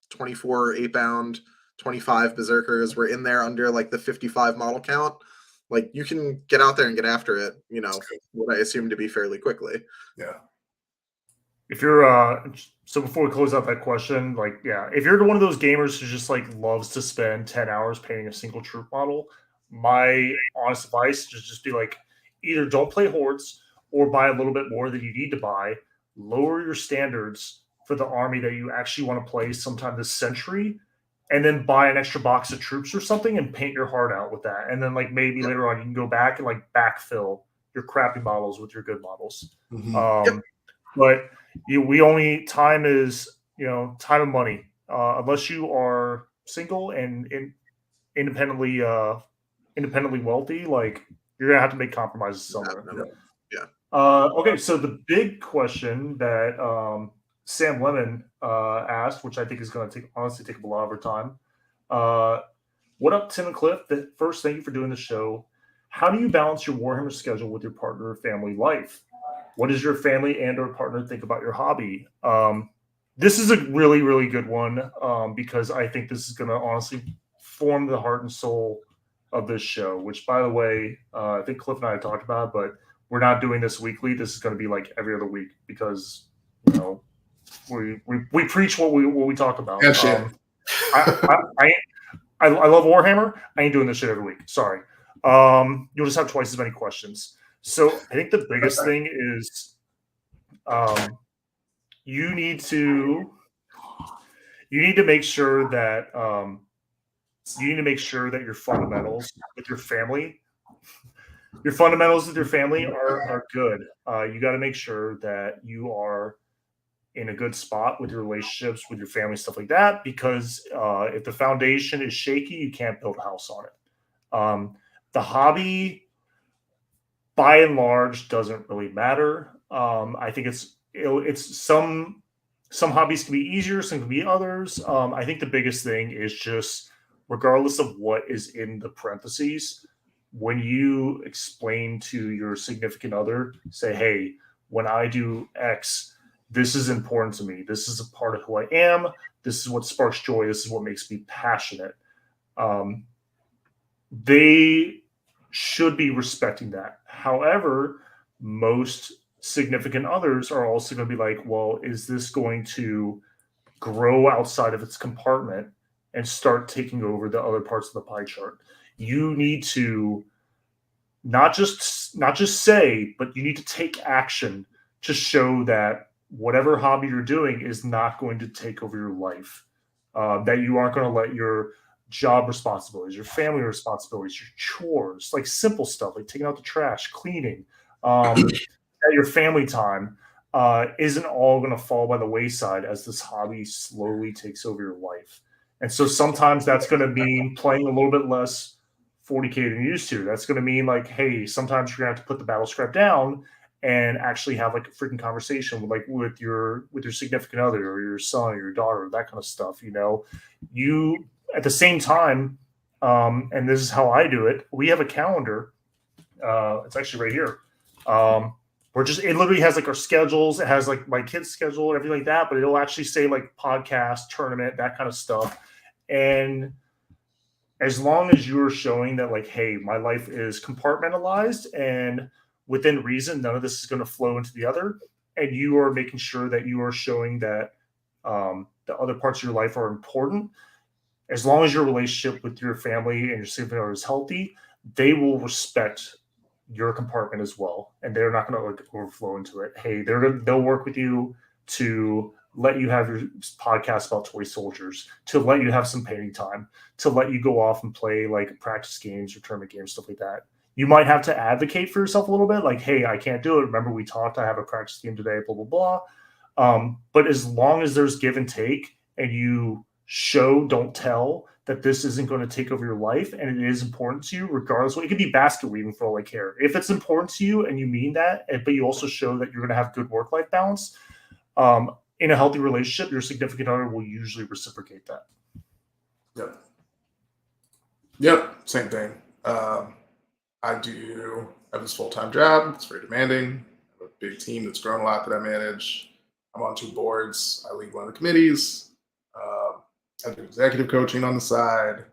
[SPEAKER 2] 24 8-bound, 25 berserkers. We're in there under like the 55 model count. Like you can get out there and get after it, what I assume to be fairly quickly.
[SPEAKER 1] Yeah.
[SPEAKER 3] If you're so before we close out that question, like, yeah, if you're one of those gamers who just like loves to spend 10 hours painting a single troop model, my honest advice is just be like, either don't play hordes or buy a little bit more than you need to buy, lower your standards for the army that you actually want to play sometime this century, and then buy an extra box of troops or something and paint your heart out with that. And then like maybe later on you can go back and like backfill your crappy models with your good models. But we only time is time and money. Unless you are single and independently wealthy, like you're gonna have to make compromises somewhere.
[SPEAKER 2] Yeah.
[SPEAKER 3] Okay, so the big question that Sam Lemon asked, which I think is going to honestly take up a lot of our time. What up, Tim and Cliff? First, thank you for doing the show. How do you balance your Warhammer schedule with your partner or family life? What does your family and or partner think about your hobby? This is a really, really good one because I think this is going to honestly form the heart and soul of this show, which, by the way, I think Cliff and I talked about, but we're not doing this weekly. This is going to be like every other week because, we preach what we talk about. I love Warhammer. I ain't doing this shit every week. Sorry. You'll just have twice as many questions. So I think the biggest thing is you need to make sure that your fundamentals with your family are good. You got to make sure that you are in a good spot with your relationships with your family, stuff like that, because if the foundation is shaky, you can't build a house on it. The hobby, by and large, doesn't really matter. I think it's some hobbies can be easier, some can be others. I think the biggest thing is just, regardless of what is in the parentheses, when you explain to your significant other, say, hey, when I do X, this is important to me. This is a part of who I am. This is what sparks joy. This is what makes me passionate. They should be respecting that. However, most significant others are also going to be like, well, is this going to grow outside of its compartment and start taking over the other parts of the pie chart? You need to not just say, but you need to take action to show that whatever hobby you're doing is not going to take over your life, that you aren't going to let your job responsibilities, your family responsibilities, your chores, like simple stuff like taking out the trash, cleaning, at your family time isn't all going to fall by the wayside as this hobby slowly takes over your life. And so sometimes that's going to mean playing a little bit less 40K than you used to. That's going to mean like, hey, sometimes you're going to have to put the battle scrap down and actually have like a freaking conversation with your significant other or your son or your daughter, that kind of stuff. You at the same time, and this is how I do it. We have a calendar. It's actually right here. It literally has like our schedules. It has like my kids' schedule and everything like that, but it'll actually say like podcast, tournament, that kind of stuff. And as long as you're showing that like, hey, my life is compartmentalized and within reason, none of this is going to flow into the other, and you are making sure that you are showing that the other parts of your life are important, as long as your relationship with your family and your significant other is healthy, they will respect your compartment as well, and they're not going to like overflow into it. Hey, they'll work with you to let you have your podcast about toy soldiers, to let you have some painting time, to let you go off and play like practice games or tournament games, stuff like that. You might have to advocate for yourself a little bit, like, hey, I can't do it. Remember, we talked, I have a practice game today, blah, blah, blah. But as long as there's give and take and you show, don't tell, that this isn't going to take over your life and it is important to you, regardless. It could be basket weaving for all I care. If it's important to you and you mean that, but you also show that you're going to have good work-life balance, in a healthy relationship, your significant other will usually reciprocate that.
[SPEAKER 1] Yep. Same thing. I have this full-time job. It's very demanding. I have a big team that's grown a lot that I manage. I'm on 2 boards. I lead one of the committees. I do executive coaching on the side.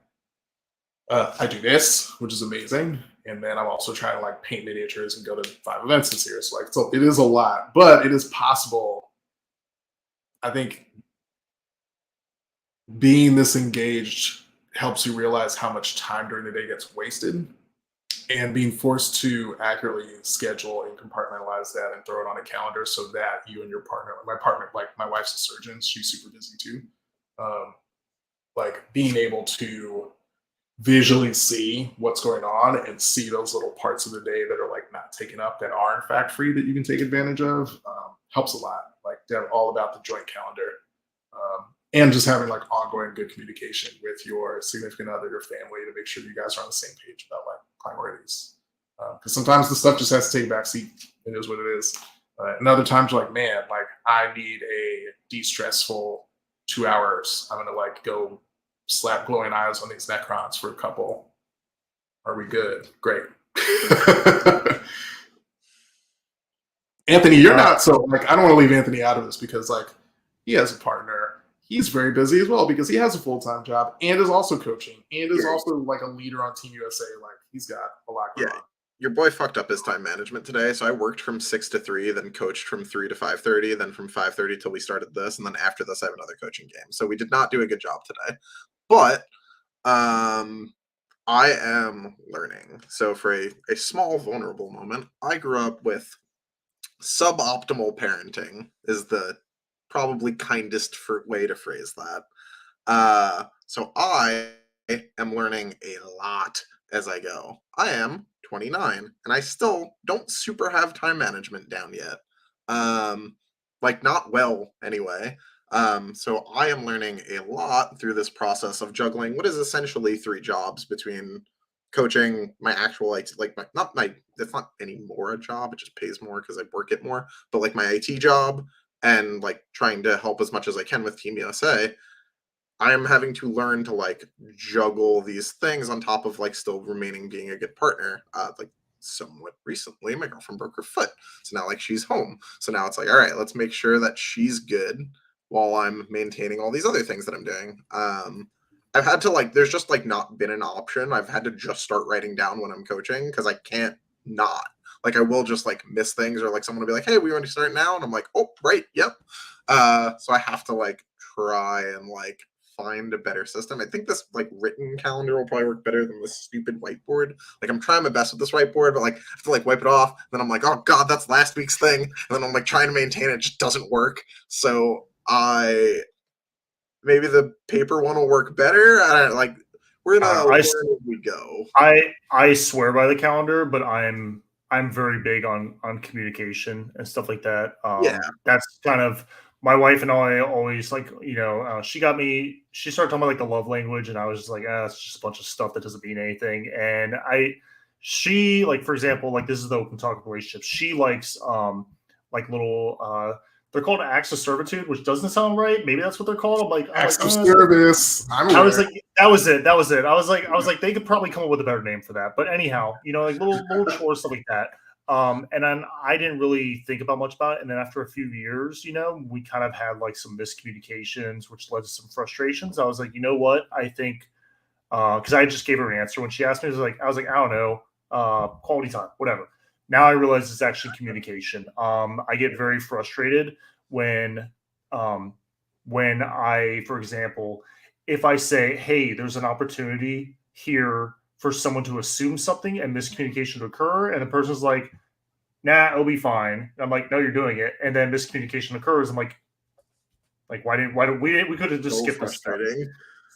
[SPEAKER 1] I do this, which is amazing. And then I'm also trying to like paint miniatures and go to 5 events this year. So like, it is a lot, but it is possible. I think being this engaged helps you realize how much time during the day gets wasted, and being forced to accurately schedule and compartmentalize that and throw it on a calendar so that you and your partner, like my wife's a surgeon, she's super busy too. Like being able to visually see what's going on and see those little parts of the day that are like not taken up, that are in fact free, that you can take advantage of, helps a lot. Like they're all about the joint calendar, and just having like ongoing good communication with your significant other, your family, to make sure you guys are on the same page about like priorities. Because sometimes the stuff just has to take a back seat. It is what it is. And other times you're like, man, like I need a de-stressful 2 hours. I'm gonna like go slap glowing eyes on these Necrons for a couple. Are we good? Great. Anthony, you're not, so like I don't want to leave Anthony out of this because like he has a partner. He's very busy as well because he has a full-time job and is also coaching and is also like a leader on Team USA. Like he's got a lot going on.
[SPEAKER 2] Your boy fucked up his time management today, so I worked from 6 to 3, then coached from 3 to 5:30, then from 5:30 till we started this, and then after this I have another coaching game. So we did not do a good job today. But I am learning. So for a small vulnerable moment, I grew up with suboptimal parenting is the probably kindest way to phrase that. So I am learning a lot as I go. I am 29 and I still don't super have time management down yet. Like not well anyway. So I am learning a lot through this process of juggling what is essentially 3 jobs between coaching, my actual it's not anymore a job, it just pays more because I work it more, but like my IT job and like trying to help as much as I can with Team USA. I am having to learn to like juggle these things on top of like still remaining being a good partner. Like somewhat recently, my girlfriend broke her foot, so now like she's home. So now it's like, all right, let's make sure that she's good while I'm maintaining all these other things that I'm doing. I've had to like, there's just like not been an option. I've had to just start writing down when I'm coaching because I can't not. Like I will just like miss things, or like someone will be like, hey, we want to start now, and I'm like, oh right, yep. So I have to like try and like find a better system. I think this like written calendar will probably work better than this stupid whiteboard. Like I'm trying my best with this whiteboard, but like I have to like wipe it off. Then I'm like, oh god, that's last week's thing. And then I'm like trying to maintain it, just doesn't work. So maybe the paper one will work better. I don't like. We're gonna learn as we go.
[SPEAKER 3] I swear by the calendar, but I'm very big on communication and stuff like that. That's kind of my wife and I always like, she started talking about like the love language, and I was just like, it's just a bunch of stuff that doesn't mean anything. And she like, for example, like this is the open talk relationship. She likes like little they're called acts of servitude, which doesn't sound right. Maybe that's what they're called. I'm like,
[SPEAKER 1] acts of service.
[SPEAKER 3] I was like, that was it. I was like, they could probably come up with a better name for that. But anyhow, like little chores, stuff like that. And then I didn't really think about much about it. And then after a few years, we kind of had like some miscommunications, which led to some frustrations. I was like, you know what? I think, because I just gave her an answer when she asked me. I was like, I don't know, quality time, whatever. Now I realize it's actually communication. I get very frustrated when I, for example, if I say, hey, there's an opportunity here for someone to assume something and miscommunication to occur, and the person's like, nah, it'll be fine. I'm like, no, you're doing it. And then miscommunication occurs. I'm like why don't we could have just skipped this step.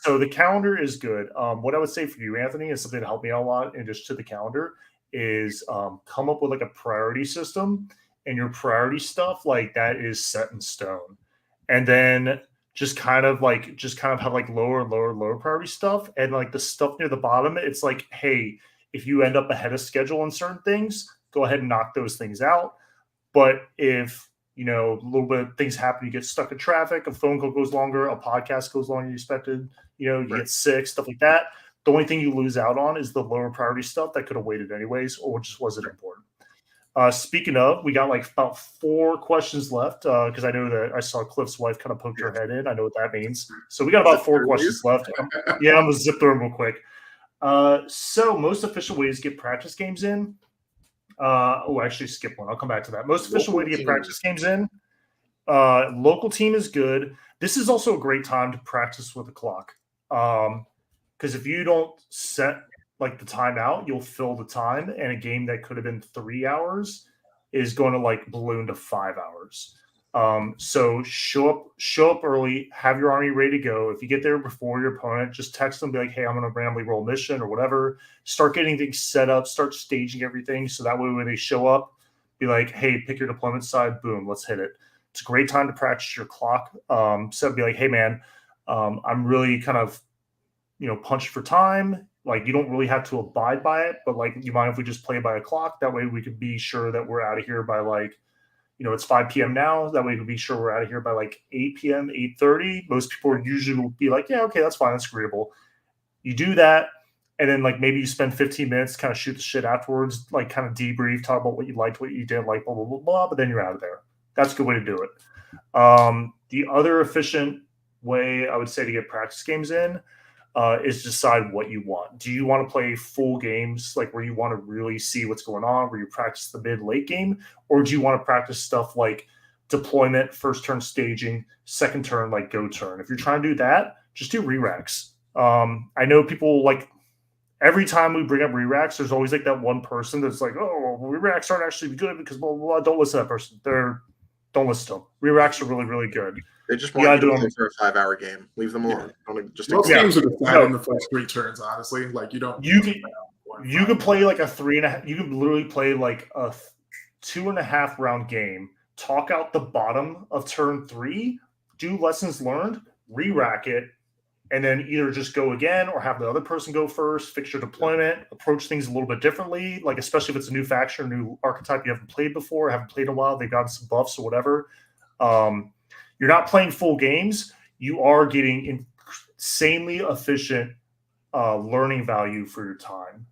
[SPEAKER 3] So the calendar is good. What I would say for you, Anthony, is something to help me out a lot in addition to the calendar is come up with like a priority system, and your priority stuff like that is set in stone. And then just kind of have like lower priority stuff, and like the stuff near the bottom, it's like, hey, if you end up ahead of schedule on certain things, go ahead and knock those things out. But if a little bit of things happen, you get stuck in traffic, a phone call goes longer, a podcast goes longer than you expected, you get sick, stuff like that. The only thing you lose out on is the lower priority stuff that could have waited anyways, or just wasn't important. Speaking of, we got like about 4 questions left because I know that I saw Cliff's wife kind of poked her head in. I know what that means. So we got about 4 questions left. I'm going to zip through them real quick. So most efficient ways to get practice games in. Actually skip one. I'll come back to that. Most efficient way to get practice games in. Local team is good. This is also a great time to practice with a clock. Because if you don't set like the timeout, you'll fill the time, and a game that could have been 3 hours is going to like balloon to 5 hours. So show up early, have your army ready to go. If you get there before your opponent, just text them, be like, hey, I'm going to randomly roll a mission or whatever. Start getting things set up, start staging everything. So that way when they show up, be like, hey, pick your deployment side, boom, let's hit it. It's a great time to practice your clock. So be like, hey man, I'm really kind of, punched for time. Like, you don't really have to abide by it, but like, you mind if we just play by a clock? That way we can be sure that we're out of here by like, it's 5 p.m. now. That way we can be sure we're out of here by like 8 p.m., 8:30. Most people usually will be like, yeah, okay, that's fine. That's agreeable. You do that. And then like maybe you spend 15 minutes, kind of shoot the shit afterwards, like kind of debrief, talk about what you liked, what you didn't like, blah, blah, blah, blah. But then you're out of there. That's a good way to do it. The other efficient way I would say to get practice games in is decide what you want. Do you want to play full games, like where you want to really see what's going on, where you practice the mid-late game, or do you want to practice stuff like deployment, first turn staging, second turn, like go turn? If you're trying to do that, just do re-racks. I know people like every time we bring up re-racks, there's always like that one person that's like, oh, well, re-racks aren't actually good because blah, blah, blah. Don't listen to that person. Don't listen to them. Re-racks are really, really good.
[SPEAKER 2] They just want you to play for a 5-hour game. Leave them alone.
[SPEAKER 1] Most games are decided in the first 3 turns, honestly. Like you
[SPEAKER 3] can play like a 3.5. You can literally play like a 2.5 round game. Talk out the bottom of turn 3. Do lessons learned. Re-rack it, and then either just go again or have the other person go first. Fix your deployment. Approach things a little bit differently. Like especially if it's a new faction, new archetype you haven't played before, haven't played in a while. They've gotten some buffs or whatever. You're not playing full games. You are getting insanely efficient learning value for your time.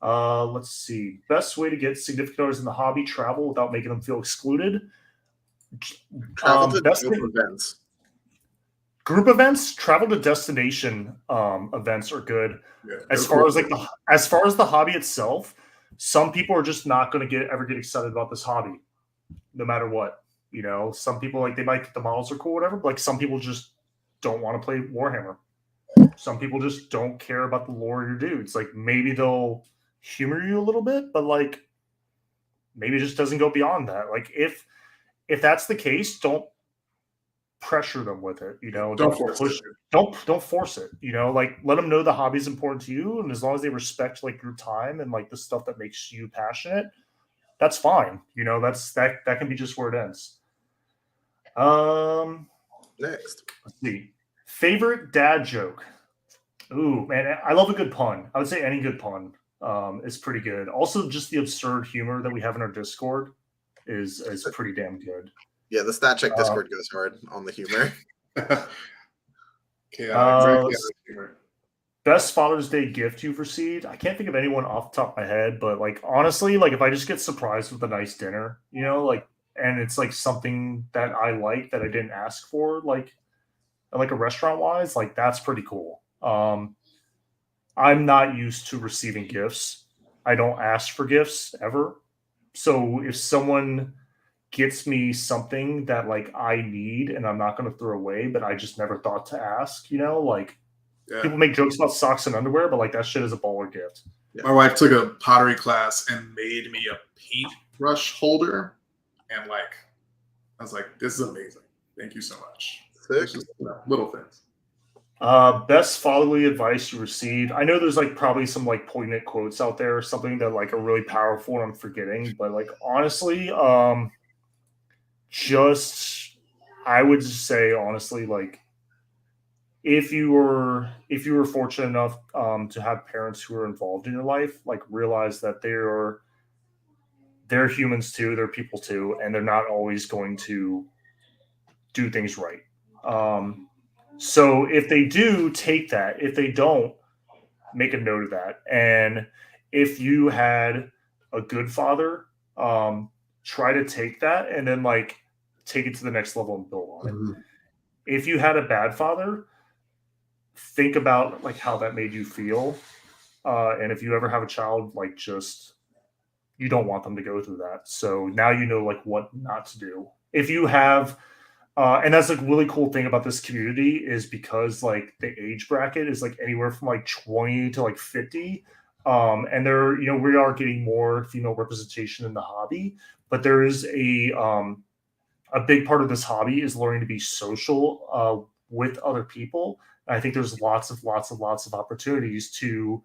[SPEAKER 3] Let's see. Best way to get significant others in the hobby: travel without making them feel excluded.
[SPEAKER 2] Travel to group events.
[SPEAKER 3] Group events, travel to destination events are good. Yeah, as far as the hobby itself, some people are just not going to ever get excited about this hobby, no matter what. Some people like they might think the models are cool, whatever. But like some people just don't want to play Warhammer. Some people just don't care about the lore of your dudes. Like maybe they'll humor you a little bit, but like maybe it just doesn't go beyond that. Like if that's the case, don't pressure them with it. Don't force it. Don't force it. Like let them know the hobby is important to you, and as long as they respect like your time and like the stuff that makes you passionate, that's fine. That can be just where it ends.
[SPEAKER 2] Next,
[SPEAKER 3] let's see. Favorite dad joke. Ooh, man, I love a good pun. I would say any good pun is pretty good. Also, just the absurd humor that we have in our Discord is pretty damn good.
[SPEAKER 2] Yeah, the Stat Check Discord goes hard on the humor.
[SPEAKER 3] Best Father's Day gift you've received. I can't think of anyone off the top of my head, but like honestly, like if I just get surprised with a nice dinner, and it's like something that I like that I didn't ask for, like a restaurant wise, like that's pretty cool. I'm not used to receiving gifts. I don't ask for gifts ever. So if someone gets me something that like I need and I'm not going to throw away, but I just never thought to ask, people make jokes about socks and underwear, but like that shit is a baller gift.
[SPEAKER 1] My wife took a pottery class and made me a paintbrush holder. And like, I was like, this is amazing. Thank you so much. Just, little things.
[SPEAKER 3] Best fatherly advice you received. I know there's like probably some like poignant quotes out there or something that like are really powerful and I'm forgetting, but like honestly, I would just say honestly, like if you were fortunate enough to have parents who are involved in your life, like realize that they're humans too, they're people too, and they're not always going to do things right. So if they do, take that. If they don't, make a note of that. And if you had a good father, try to take that and then like take it to the next level and build on it.
[SPEAKER 1] Mm-hmm.
[SPEAKER 3] If you had a bad father, think about like how that made you feel. And if you ever have a child, like just you don't want them to go through that. So now you know like what not to do. If you have and that's like really cool thing about this community is because like the age bracket is like anywhere from like 20 to like 50. And there, we are getting more female representation in the hobby, but there is a big part of this hobby is learning to be social with other people. And I think there's lots of opportunities to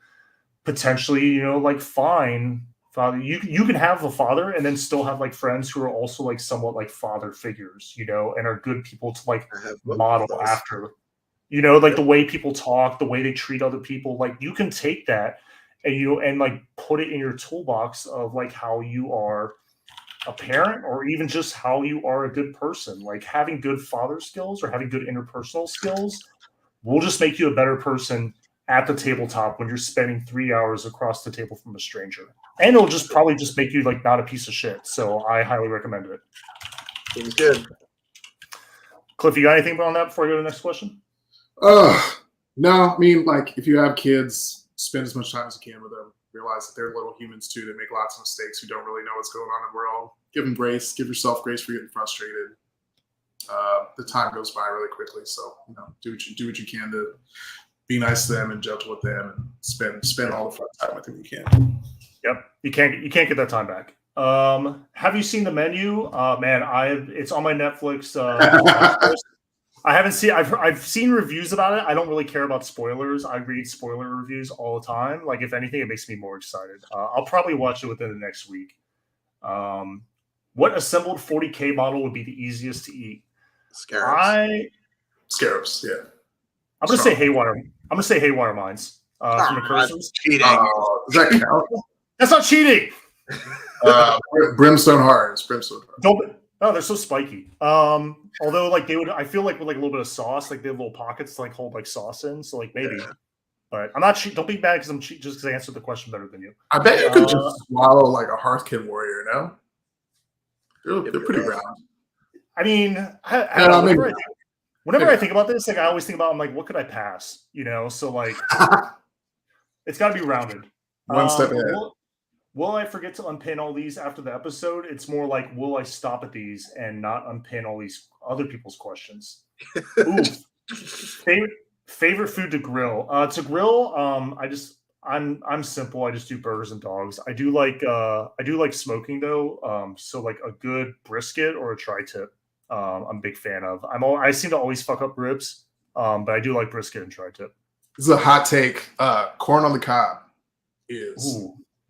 [SPEAKER 3] potentially, like find father. You can have a father and then still have like friends who are also like somewhat like father figures, and are good people to like model after, like the way people talk, the way they treat other people. Like you can take that and like put it in your toolbox of like how you are a parent or even just how you are a good person. Like having good father skills or having good interpersonal skills will just make you a better person at the tabletop when you're spending 3 hours across the table from a stranger. And it'll just probably just make you like not a piece of shit. So I highly recommend it.
[SPEAKER 2] Seems good.
[SPEAKER 3] Cliff, you got anything on that before I go to the next question?
[SPEAKER 1] No, I mean, like if you have kids, spend as much time as you can with them. Realize that they're little humans too. They make lots of mistakes who don't really know what's going on in the world. Give them grace. Give yourself grace for getting frustrated. The time goes by really quickly, so do what you can to be nice to them and gentle with them, and spend all the fun time with them you can.
[SPEAKER 3] Yep, you can't get that time back. Have you seen the menu? Man, it's on my Netflix. I haven't seen. I've seen reviews about it. I don't really care about spoilers. I read spoiler reviews all the time. Like if anything, it makes me more excited. I'll probably watch it within the next week. What assembled 40K model would be the easiest to eat?
[SPEAKER 1] Scarabs, yeah.
[SPEAKER 3] I'm gonna say haywire. I'm gonna say haywire mines from the curses.
[SPEAKER 2] Cheating.
[SPEAKER 1] Does that count?
[SPEAKER 3] That's not cheating.
[SPEAKER 1] Brimstone hearts. Brimstone hearts.
[SPEAKER 3] Oh, they're so spiky. Although like they would, I feel like with like a little bit of sauce, like they have little pockets to like hold like sauce in. So like maybe, but I'm not cheating. Don't be mad because I'm cheating just because I answered the question better than you.
[SPEAKER 1] I bet you could just swallow like a Hearthkin warrior. No, they're pretty round.
[SPEAKER 3] I mean, whenever I think about this, like I always think about, I'm like, what could I pass? So like, it's got to be rounded.
[SPEAKER 1] One step ahead.
[SPEAKER 3] Will I forget to unpin all these after the episode? It's more like, will I stop at these and not unpin all these other people's questions? Ooh, favorite food to grill. I'm simple. I just do burgers and dogs. I do like smoking though. So like a good brisket or a tri-tip. I'm a big fan of. I seem to always fuck up ribs, but I do like brisket and tri-tip.
[SPEAKER 1] This is a hot take. Corn on the cob is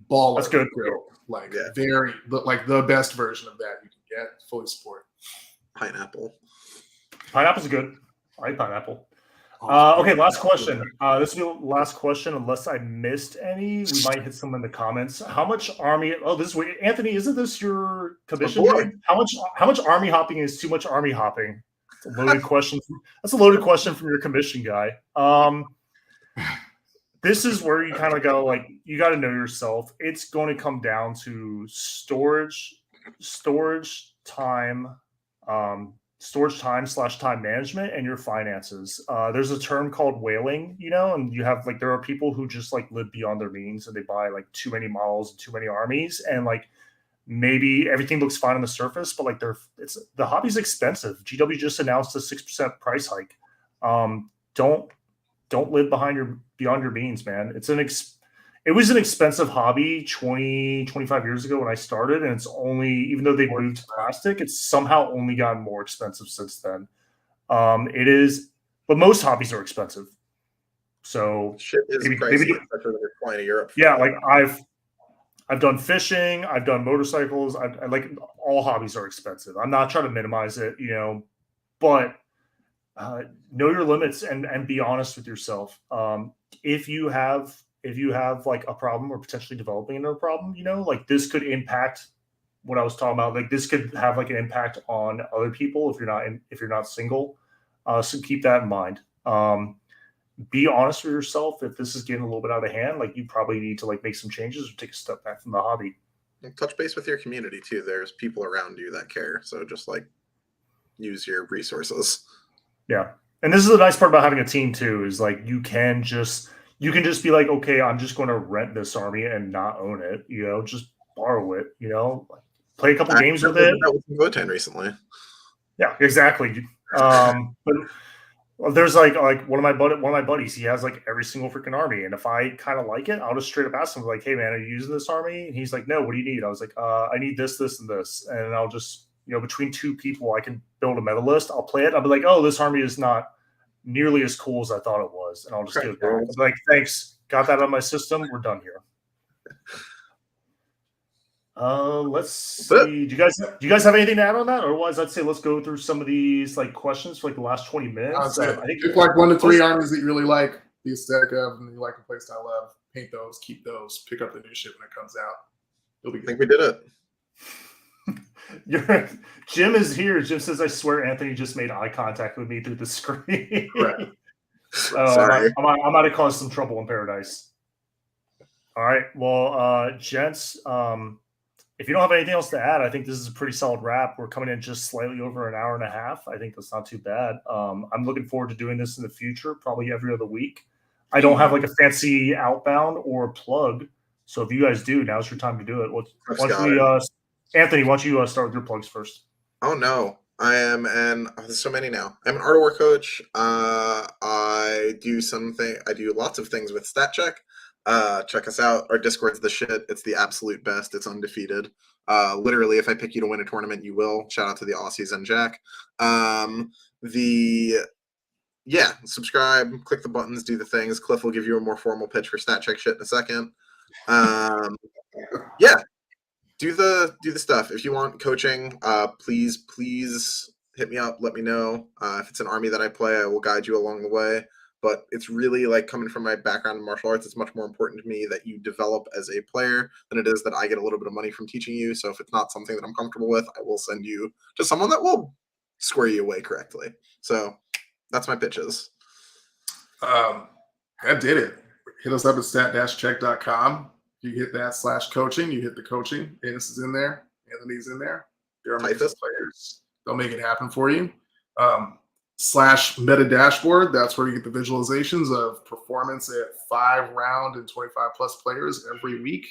[SPEAKER 1] baller.
[SPEAKER 3] That's good.
[SPEAKER 1] Grill. Like very like the best version of that you can get. Fully support.
[SPEAKER 2] Pineapple.
[SPEAKER 3] Pineapple's good. I like pineapple. Okay, last question. This will be the last question, unless I missed any. We might hit some in the comments. How much army? Oh, this is Anthony. Isn't this your commission? How much army hopping is too much army hopping? It's a loaded question. That's a loaded question from your commission guy. This is where you kind of go like you got to know yourself. It's going to come down to storage time. Storage time/time management and your finances. There's a term called whaling, and you have like there are people who just like live beyond their means and they buy like too many models and too many armies, and like maybe everything looks fine on the surface, but like the hobby's expensive. GW just announced a 6% price hike. Don't live beyond your means, man. It was an expensive hobby 25 years ago when I started, and it's only, even though they moved to plastic, it's somehow only gotten more expensive since then. It is, but most hobbies are expensive. So
[SPEAKER 2] shit is pricey, especially when you're flying to Europe.
[SPEAKER 3] Yeah, like I've done fishing, I've done motorcycles. I like all hobbies are expensive. I'm not trying to minimize it, but know your limits and be honest with yourself. If you have like a problem or potentially developing another problem, like this could impact what I was talking about. Like this could have like an impact on other people if you're not single. So keep that in mind. Be honest with yourself. If this is getting a little bit out of hand, like you probably need to like make some changes or take a step back from the hobby.
[SPEAKER 2] And touch base with your community too. There's people around you that care. So just like use your resources.
[SPEAKER 3] Yeah. And this is the nice part about having a team too, is like you can just be like, okay, I'm just going to rent this army and not own it, just borrow it, play a couple games with it.
[SPEAKER 2] That was in Votan recently.
[SPEAKER 3] Yeah, exactly. But there's like one of my buddies, he has like every single freaking army, and if I kind of like it, I'll just straight up ask him like, hey man, are you using this army? And he's like, no, what do you need? I was like, I need this, this, and this, and I'll just between two people, I can build a meta list. I'll play it. I'll be like, oh, this army is not nearly as cool as I thought it was, and I'll just give it back. I'll be like, thanks, got that out of my system. We're done here. Let's see. Do you guys have anything to add on that? Otherwise, I'd say let's go through some of these like questions for like the last 20 minutes.
[SPEAKER 1] I think pick like 1 to 3 armies that you really like the aesthetic of and you like the playstyle of. Paint those, keep those, pick up the new shit when it comes out. It'll be good.
[SPEAKER 2] I think we did it.
[SPEAKER 3] Jim is here. Jim says, I swear Anthony just made eye contact with me through the screen.
[SPEAKER 2] Right. Sorry.
[SPEAKER 3] I'm about to cause some trouble in paradise. All right. Well, gents, if you don't have anything else to add, I think this is a pretty solid wrap. We're coming in just slightly over an hour and a half. I think that's not too bad. I'm looking forward to doing this in the future, probably every other week. I don't have like a fancy outbound or plug. So if you guys do, now's your time to do it. Anthony, why don't you start with your plugs first?
[SPEAKER 2] Oh no, I am there's so many now. I'm an art war coach. I do lots of things with Stat Check. Check us out. Our Discord's the shit. It's the absolute best. It's undefeated. Literally, if I pick you to win a tournament, you will. Shout out to the Aussies and Jack. Subscribe, click the buttons, do the things. Cliff will give you a more formal pitch for Stat Check shit in a second. Do the stuff. If you want coaching, please hit me up. Let me know. If it's an army that I play, I will guide you along the way. But it's really like coming from my background in martial arts, it's much more important to me that you develop as a player than it is that I get a little bit of money from teaching you. So if it's not something that I'm comfortable with, I will send you to someone that will square you away correctly. So that's my pitches.
[SPEAKER 1] That did it. Hit us up at stat-check.com. You hit that /coaching, you hit the coaching. Ennis is in there. Anthony's in there. There are players. They'll make it happen for you. /meta dashboard. That's where you get the visualizations of performance at 5-round and 25+ players every week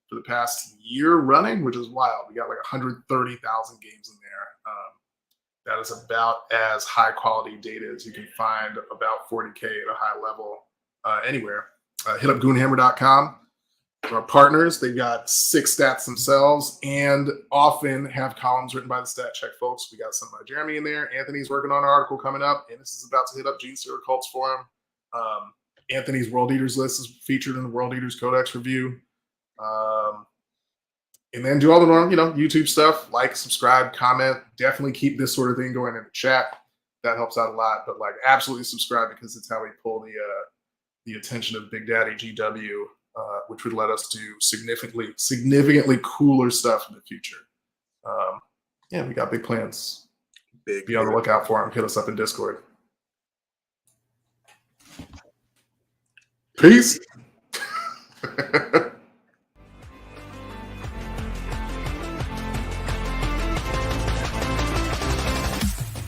[SPEAKER 1] for the past year running, which is wild. We got like 130,000 games in there. That is about as high quality data as you can find, about 40K at a high level anywhere. Hit up goonhammer.com. Our partners, they've got 6 stats themselves and often have columns written by the Stat Check folks. We got some by Jeremy in there. Anthony's working on an article coming up, and this is about to hit up Gene Stewart Cults Forum. Anthony's World Eaters list is featured in the World Eaters Codex review. And then do all the normal, YouTube stuff, like, subscribe, comment. Definitely keep this sort of thing going in the chat. That helps out a lot. But like, absolutely subscribe because it's how we pull the attention of Big Daddy GW. Which would let us do significantly cooler stuff in the future. We got big plans. Be on the lookout for them. Hit us up in Discord. Peace.